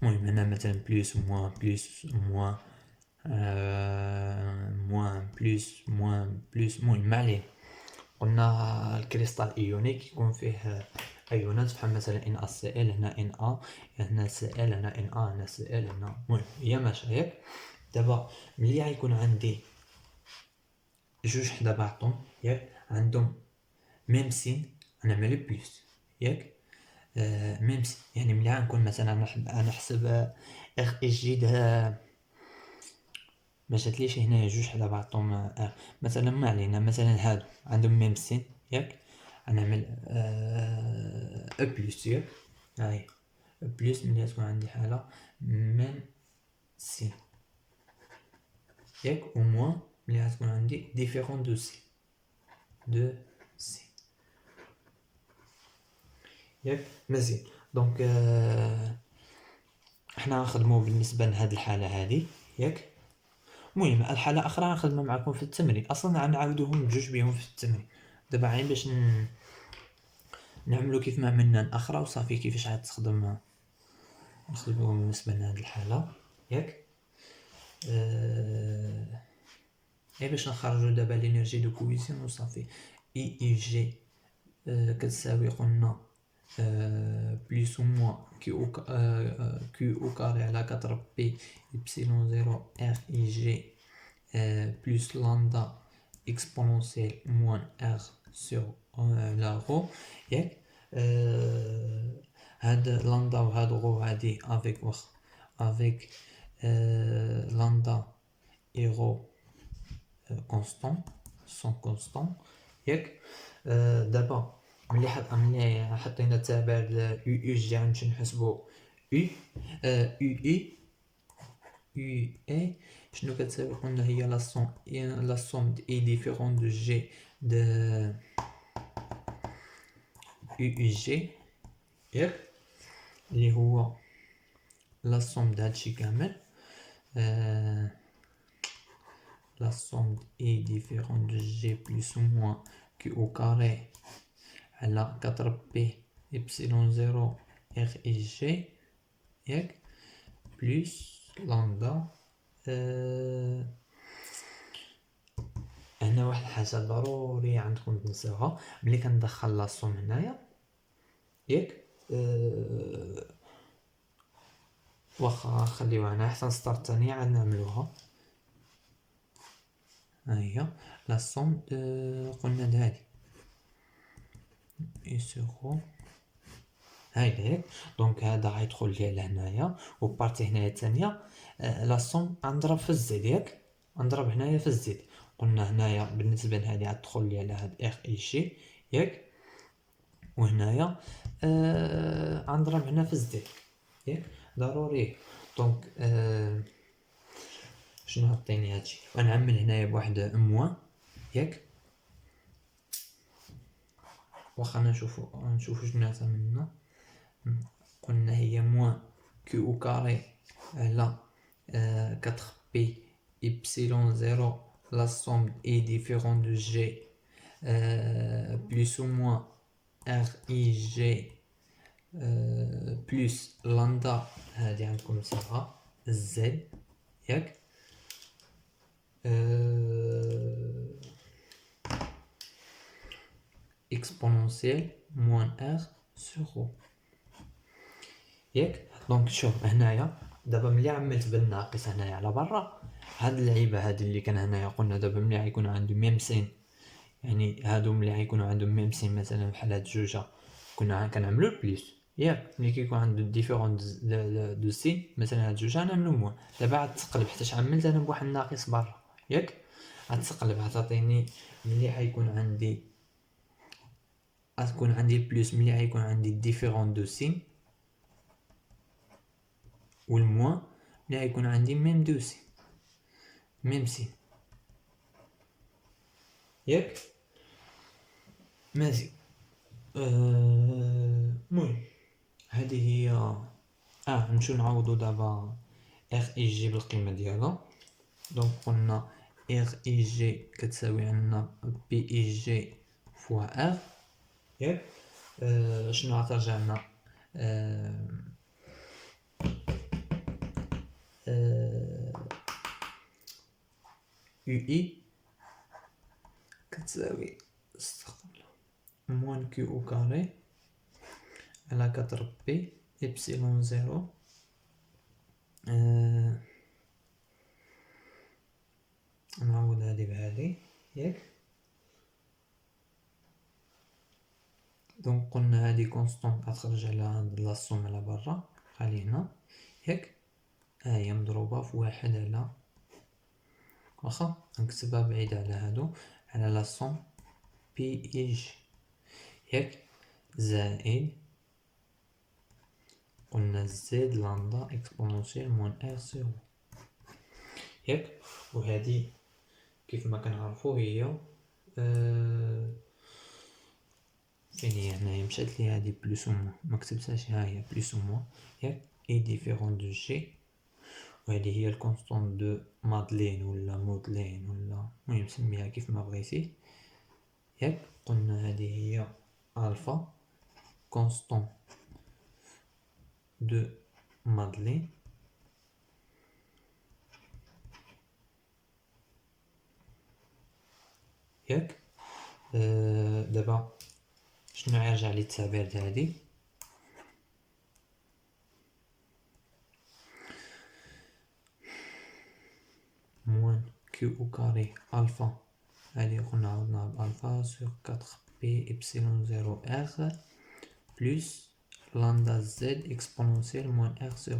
المهم هنا مثلا بليس موان بليس موان موان بليس موان بليس المهم ما علينا. قلنا الكريستال ايونيك يكون فيه ايونات بحال مثلا ان اس ال، هنا ان ا، هنا سي ال، هنا ان ا، هنا سي ال، هنا المهم هي ماشي ياك. دابا ملي غيكون عندي جوج حدا بعضهم ياك عندهم ميم سين غنعمل بليس ياك. ميم سين يعني ملي غنكون مثلا غنحسب اخ اس جي ده ما جاتليش هنايا جوج حدا بعضهم مثلا ما علينا، مثلا هادو عندهم ميم سين ياك، غنعمل ا بلس ياك. هاهي بلس ملي تكون عندي حالة ميم سين ياك، و موان ملي غتكون عندي ديفيرون دو سين ياك. مزيان دونك حنا غنخدمو بالنسبة لهاد الحالة هادي ياك. المهم الحالة أخرى غنخدمها معكم في التمرين، أصلا غنعاودوهم بجوج بيهم في التمرين. دابا غير باش نعملو كيف ما عملنا الأخرى وصافي. كيفاش غتخدم نخدمو بالنسبة لهاد الحالة ياك. غير باش نخرجو دابا لينيرجي دو كويسيون وصافي. اي اي جي كتساوي قلنا بليس او موان كيو او كاري على 4 بي إبسيلون زيرو ار اي جي بليس لامدا اكسبونونسيال موان ار سور لا غو ياك. هاد لامدا و هاد غو هادي افيك افيك لامدا et rho constant sont constants ياك. دابا ملي حطينا التابع ل يو اي جي غنمشيو نحسبو يو اي شنو كتساوي. قلنا هي لا سوم اي ديفيرون دو جي دو يو اي جي ياك، اللي هو لا سوم د هادشي كامل. La somme est différente de G plus ou moins Q au carré à la 4P epsilon 0 R et G ياك plus lambda. هنا واحد الحاجة ضروري عندكم تنساوها ملي كندخل لا سوم هنايا ياك. واخا خليوها هنا حتى نسطر الثانية عاد نعملوها. هي لا سوم قلنا هادي اي سيغو هايدا ياك. دونك هذا غيدخل لي لهنايا، وبارتي هنايا الثانيه لا سوم غنضرب في الزد ياك، غنضرب هنايا في الزد. قلنا هنايا بالنسبه لهادي غتدخل لي على هاد اف اي جي ياك، وهنايا غنضرب هنا في الزد ياك ضروري. دونك شنو عطيني هادشي، غنعمل هنايا بواحد موان ياك. واخا نشوفو شنو عطا منا. قلنا هي موان كيو او كاري على 4 بي إبسيلون زيرو لا somme est différent de G plus ou moins RIG plus lambda هادي عندكم صغرى Z ياك exponentielle moins R sur O ياك. دونك شوف هنايا دابا ملي عملت بالناقص هنايا على برا، هاد اللعيبه هادي اللي كان هنايا قلنا دابا ملي غيكونوا عندهم ميم سين، يعني هادو ملي غيكونوا عندهم ميم سين مثلا بحال هاد الجوجه كنا كنعملو بليس ياك. ملي كيكون عنده ديفيرون دو سين مثلا هاد الجوجه غنعملو موان. دابا غتقلب حيتاش عملت انا بواحد الناقص برا ياك، غتقلب غتعطيني ملي غيكون عندي غتكون عندي بليس ملي غيكون عندي ديفيرون دو سين، والموان ملي غيكون عندي ميم دو سين ميم سين ياك. ماشي المهم هذه هي. نمشيو نعوضو دابا ار اي جي بالقيمه ديالها. دونك قلنا ار اي جي كتساوي عندنا بي اي جي فوا ار ياك. شنو غترجع لنا يو اي كتساوي موان كيو او كاري على 4 بي إبسيلون زيرو نعوض هادي بهادي ياك. دونك قلنا هادي كونستون غتخرج على هاد لاصوم على برا خلي هنا ياك. هي مضروبة في واحد على، واخا نكتبها بعيدة على هادو، على لاصوم بي اي جي ياك، زائد قلنا زد لامدا اكسبونونسيال موان ار سيرو ياك. وهادي كيف ما كنعرفو هي فين هي هنايا مشات لي هادي بلوس و موان، ما كتبتهاش، ها هي بلوس و موان ياك اي ديفيرون دو جي. وهادي هي الكونستون دو مادلين ولا مودلين ولا المهم سميها كيف ما بغيتي ياك. قلنا هادي هي الفا كونستون دو مادلين ياك. دابا شنو يرجع لي التعبير ديال هادي، موان كيو او كاري الفا هادي قلنا عوضناها بالفا سور 4 بي إبسيلون زيرو ار بلس لامدا زد اكسبونونسيال موان ار زيرو.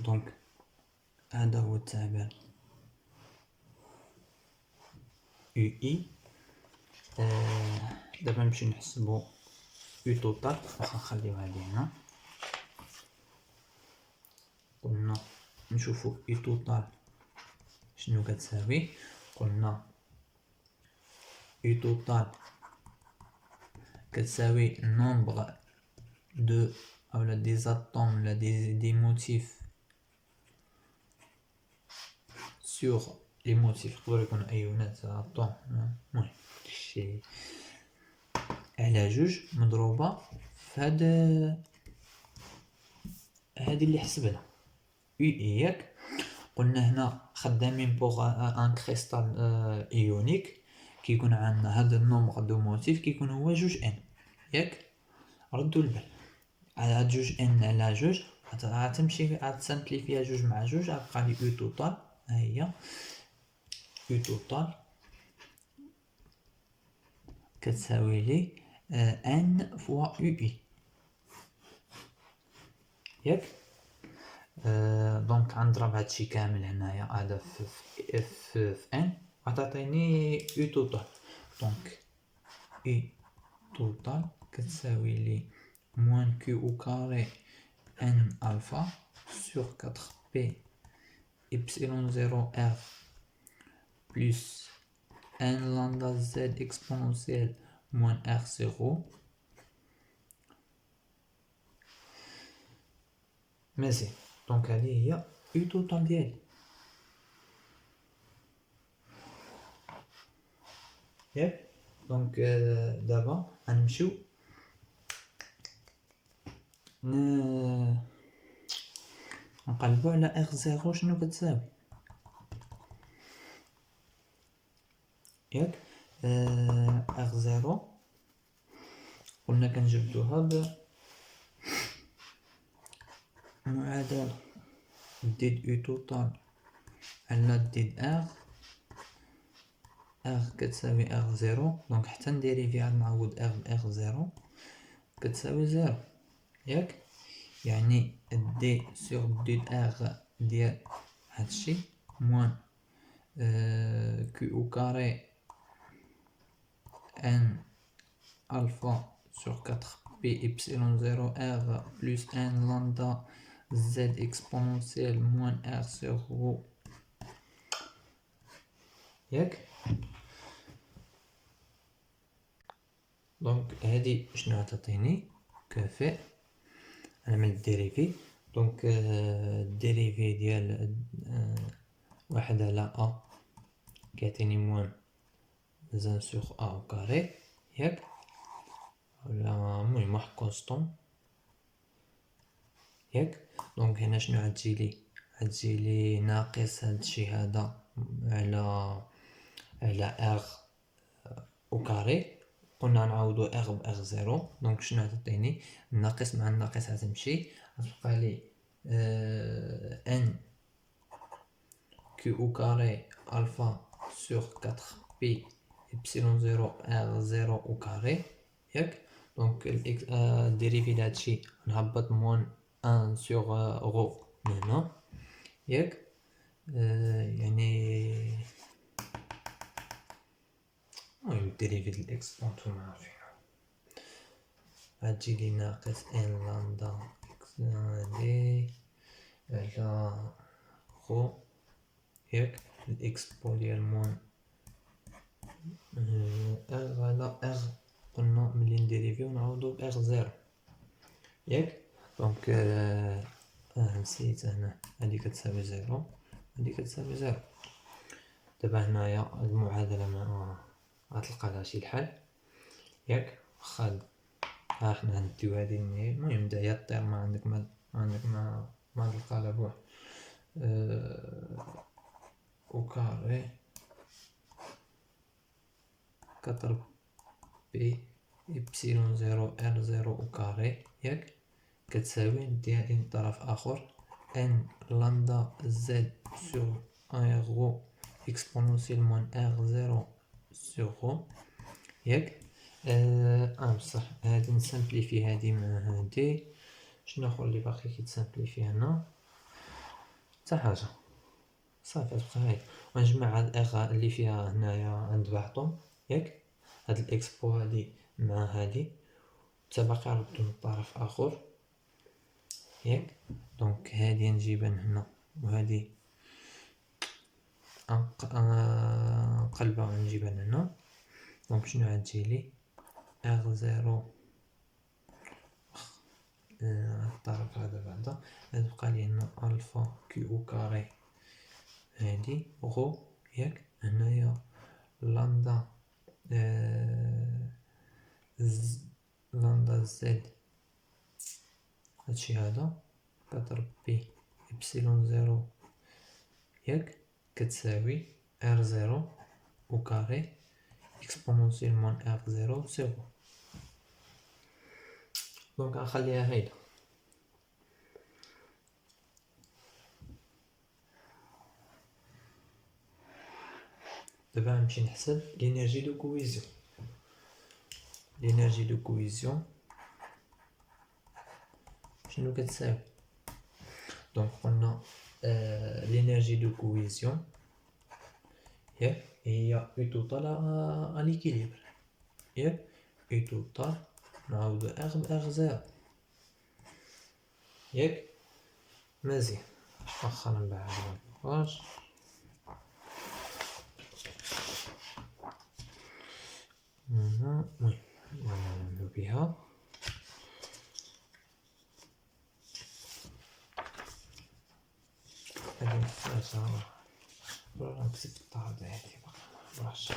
دونك هذا هو التعبير يو اي. دابا نمشي نحسبو يو توتال، واخا نخليو هادي هنا. قلنا نشوفو يو توتال شنو كتساوي. قلنا يو توتال كتساوي نومبر دو اولا دي زاتوم ولا دي موتيف سور لي موتيف، يقدروا يكونوا ايونات اتوم، المهم داكشي على جوج مضروبه في هادي اللي حسبنا يو اي ياك. قلنا هنا خدامين بوغ ان كريستال ايونيك كيكون عندنا هذا النومبر دو موتيف كيكون هو جوج ان ياك. ردوا البال على جوج ان على جوج غتمشي غتسامبليفيها جوج مع جوج غتبقى لي يو توتال ها هي يو توتال كتساوي لي ان فوا يو اي ياك. دونك غنضرب هادشي كامل هنايا هذا في ان غتعطيني يو توتال. دونك يو توتال كتساوي لي موان كيو او كاري ان الفا سور 4 بي epsilon 0 r plus n lambda z exponentielle moins r0. ماشي. دونك هذه هي يو توتال ديالي ياك. دونك دابا غنمشيو نقلبو على r0 شنو كتساوي ياك. r0 قلنا كنجبدوها بمعادلة ديد يو توتال على ديد r كتساوي r0. دونك حتى نديريفي عاد نعوض r r0 كتساوي 0 ياك. يعني دي سور ديد r ديال هادشي موان كيو كاري n alpha sur 4 p epsilon 0 r plus n lambda z exponentielle moins r sur rho ياك. دونك هادي شنو غتعطيني كافي نعمل الديريفي. دونك الديريفي ديال واحد على ا كيعطيني موان زان سوغ ا او كاري ياك، ولا المهم واحد كونستون ياك. دونك هنا شنو غتجيلي ناقص هادشي هذا على ار او كاري. قلنا نعوضو ار ب ار زيرو. دونك شنو غتعطيني الناقص مع الناقص غتمشي غتبقى لي ان كيو او كاري الفا سور 4 بي epsilon 0 r 0 او كاري ياك. دونك الديريفي لهادشي نهبط موان 1 سور غو من هنا ياك. يعني المهم الديريفي ديال الاكسبونتو معرفين غتجيلي ناقص ان لامدا اكس دي على غو ياك. الاكسبو ديال موان ار على ار. قلنا ملي نديريفيو نعوضو ب ار زيرو ياك. دونك نسيت هنا هادي كتساوي زيرو هادي كتساوي زيرو. دابا هنايا المعادلة ما غتلقى لها شي الحل ياك. واخا ها حنا غنديو هادي النهاية. المهم داهيا طير ما عندك ما تلقى لا بوحد او كاري 4 بي ابسيلون 0 ار 0 او كاري ياك كتساوي نديها ان طرف اخر ان لامدا زد سور ان غو اكسبونونسيال موان ار 0 سور غو ياك. بصح هادي نسامبليفي هادي مع هادي. شنو اخر اللي باقي كيتسامبليفي هنا؟ حتى حاجه صافي تبقى هادي. ونجمع هاد الاغ اللي فيها هنايا عند بعضهم ياك. هاد الاكسبو هادي مع هادي حتى باقي نردو من طرف اخر ياك. دونك هادي نجيبها من هنا وهادي نقلبها ونجيبها من هنا. دونك شنو غتجيلي ار زيرو الطرف هذا بعدا غتبقى لي هنا الفا كيو او كاري هادي غو ياك. هنايا لامدا لامدا زد هادشي هذا 4 بي ابسيلون 0 ياك كتساوي ار 0 او كاري اكسبونونسيال موان ار 0 زيرو. دونك غنخليها هيدا. دابا غنمشي نحسب لينيرجي دو كويزيون. لينيرجي دو كويزيون شنو كتساوي؟ دونك قلنا لينيرجي دو كويزيون ياك هي او توتال ا ليكيليبر، ياك او توتال نعاودو اغ باغ زيرو، ياك مزيان. واخا نبعد هاد الباج. المهم نعملو بيها هادي محتاجة نكتب الطرد هادي باش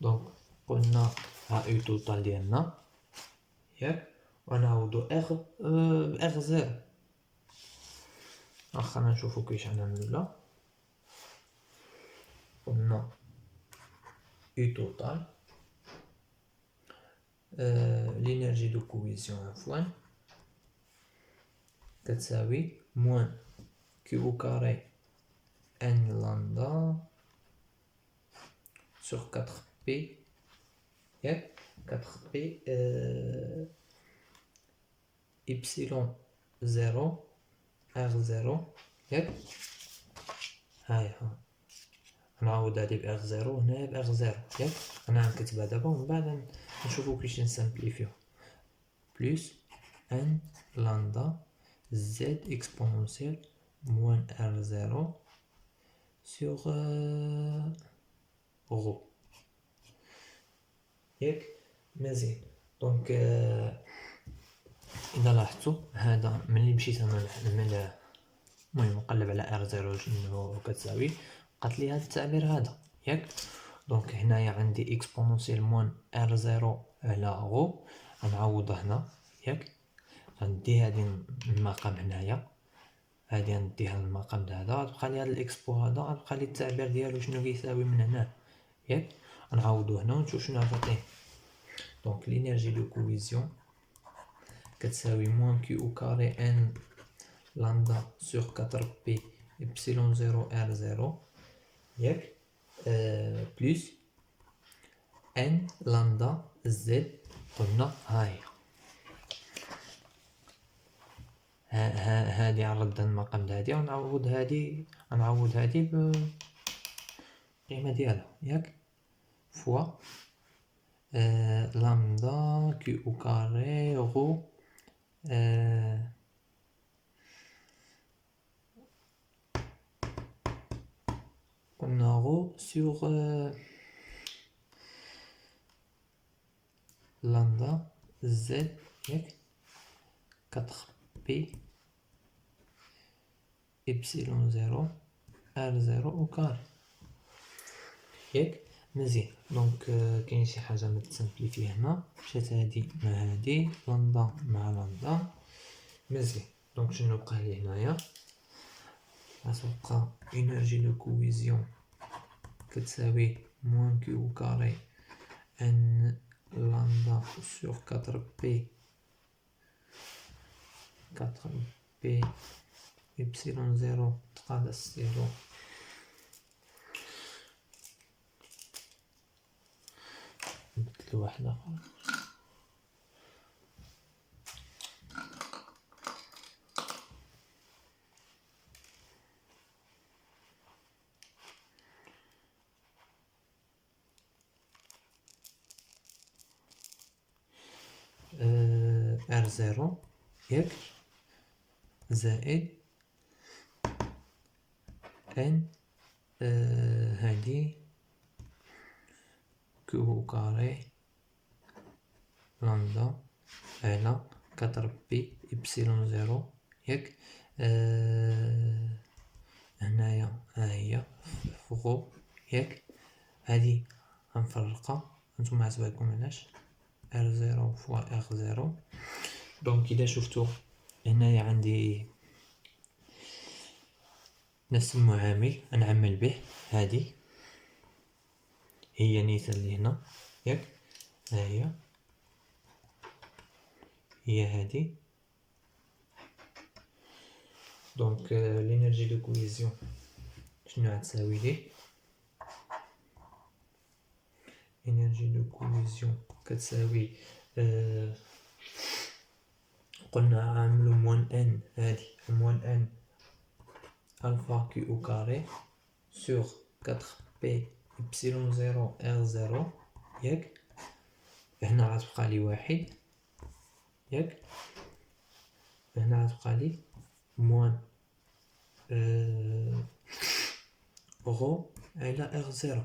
دونك قلنا ها او توتال ديالنا ياك ونعاودو اغ باغ زيرو. واخا نشوفو كيفاش غنعملو. قلنا او توتال لينيرجي دو كويزيون عفوا كتساوي موان كيو او كاري ان لامدا sur 4p ياك 4p epsilon 0 r0 ياك ها نعاود هادي باغ 0 وهنايا باغ 0 ياك. انا غنكتبها دابا ومن بعد نشوفو كيفاش نسامبليفيو. بلس ان لامدا زد اكسبونونسيال موان r0 sur غو ياك مزيان. دونك اذا لاحظتوا هذا ملي مشيت انا نعمل المهم نقلب على ار زيرو شنو كتساوي بقات لي هذا التعبير هذا ياك. دونك هنايا عندي اكسبونونسيال موان ار زيرو على غو غنعوض هنا ياك. غندي هذه المقام هنايا هادي غنديها للمقام هذا غتبقى لي هاد الاكسبو هذا غتبقى لي التعبير ديالو شنو كيساوي من هنا ياك. غنعوضو هنا ونشوف شنو غتعطيه. دونك لينيرجي دو كويزيون كتساوي موان كيو او كاري ان لامدا سور 4 بي ابسيلون 0 ار 0 ياك بلس ان لامدا زد. قلنا هاهي هادي غنرد المقام هادي ونعوض هادي غنعوض هادي بالقيمة ديالها ياك فوا لامدا كيو او كاري غو قلنا غو سور لامدا زد ياك 4 بي ابسيلون 0 ار 0 او كاري ياك مزيان. دونك كاين شي حاجه متسامبليفي هنا مشات هادي مع هادي لامدا مع لامدا مزيان. دونك شنو بقى لي هنايا غتبقى انرجي دو كويزيون كتساوي موان كيو كاري ان لامدا سور 4 بي ابسيلون 0 تقادة 0 نبدلو واحد اخر. ار 0 ياك زائد ان هادي كيو كاري لامدا على 4 بي ابسيلون 0 ياك هنايا ها هي فوق ياك. هادي غنفرقها نتوما عتبالكم علاش ار 0 فوا ار 0. دونك اذا شفتو هنايا عندي نفس المعامل نعمل به هادي هي نيتا اللي هنا ياك، ها هي هادي. دونك لينيرجي دو كويزيون شنو غتساوي ليه؟ énergie de cohésion كتساوي قلنا عاملو موان ان، هادي موان ان الفا كي او كاري سور 4 بي ابسيلون زيرو ار زيرو ياك. هنا غتبقى لي واحد ياك، هنا غتبقى لي موان رو على ار زيرو.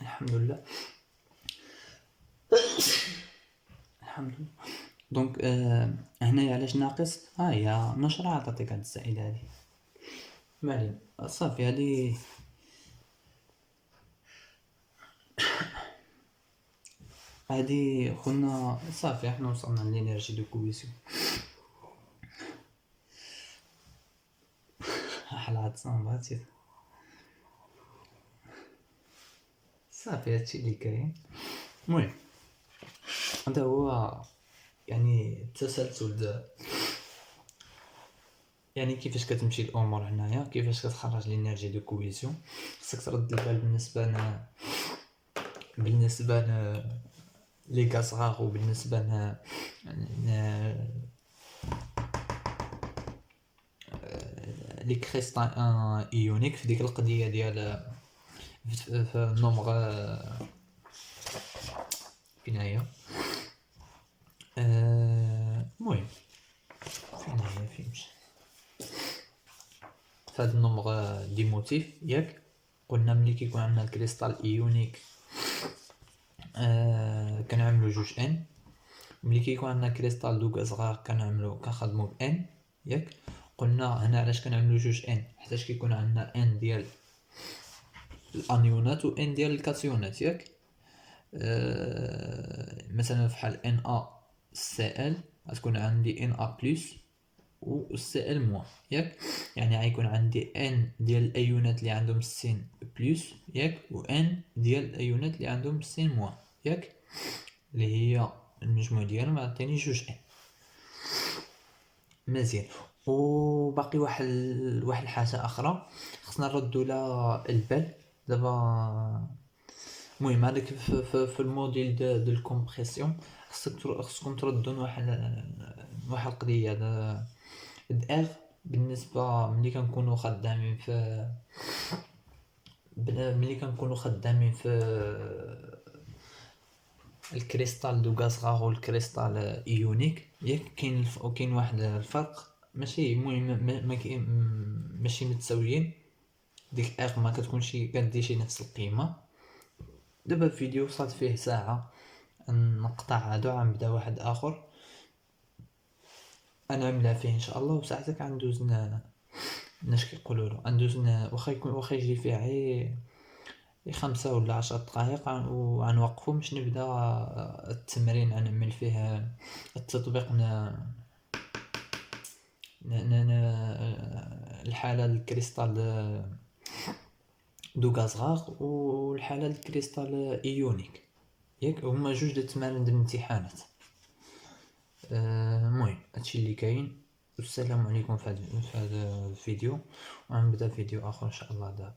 الحمد لله الحمد لله. دونك هنايا علاش ناقص؟ هي نشرة عطاتك هاد الزائدة هادي، مالين صافي هادي قلنا صافي احنا وصلنا للانرجي دو كويسيون. حلعت صنباتي صافي هادشي اللي كاين. المهم هذا هو يعني التسلسل، يعني كيفاش كتمشي الامور هنايا، كيفاش كتخرج لينيرجي دو كويزيون. خصك ترد البال بالنسبه لي غازغاغ وبالنسبه لي كريستال ايونيك في ديك القضيه ديال في النومغ هنايا. المهم فين مشى في هذا النومغ دي موتيف ياك. قلنا ملي كيكون عندنا الكريستال ايونيك كنعملو جوج ان، ملي كيكون عندنا كريستال دوكا صغار كنخدمو ب ان ياك. قلنا هنا علاش كنعملو جوج ان، حيتاش كيكون عندنا ان ديال الانيونات و ان ديال الكاتيونات ياك. مثلا فحال ان ا سي ال غتكون عندي ان ا بلس و سي ال موان ياك. يعني غيكون عندي ان ديال الايونات اللي عندهم سين بلس ياك، و ان ديال الايونات اللي عندهم سين موان ياك، اللي هي المجموع ديالهم عطيني جوج ان. مزيان. وباقي واحد الحاجه اخرى خصنا نردوا لها البال دابا. المهم هذاك في الموديل دو الكومبريسيون خصكم تردون واحد القضيه ار بالنسبه ملي كنكونوا خدامين في الكريستال دو غازغاغ والكريستال ايونيك ياك. كاين واحد الفرق ماشي المهم ماشي متساويين. ديك ار ما كتكونش كدير نفس القيمه. دابا الفيديو وصلت فيه ساعه، نقطع هادو غنبدا واحد اخر انا عاملها فيه ان شاء الله، وساعتك غندوز ناش كيقولوا له غندوز واخا يجي فيه غير 5 ولا 10 دقائق وغنوقفو باش نبدا التمرين. غنعمل فيه التطبيق الحاله الكريستال دو غازغاغ والحاله الكريستال ايونيك ياك. هما جوج د التمارين د الامتحانات. المهم هادشي اللي كاين. والسلام عليكم في هذا الفيديو، وغنبدا فيديو اخر ان شاء الله دابا.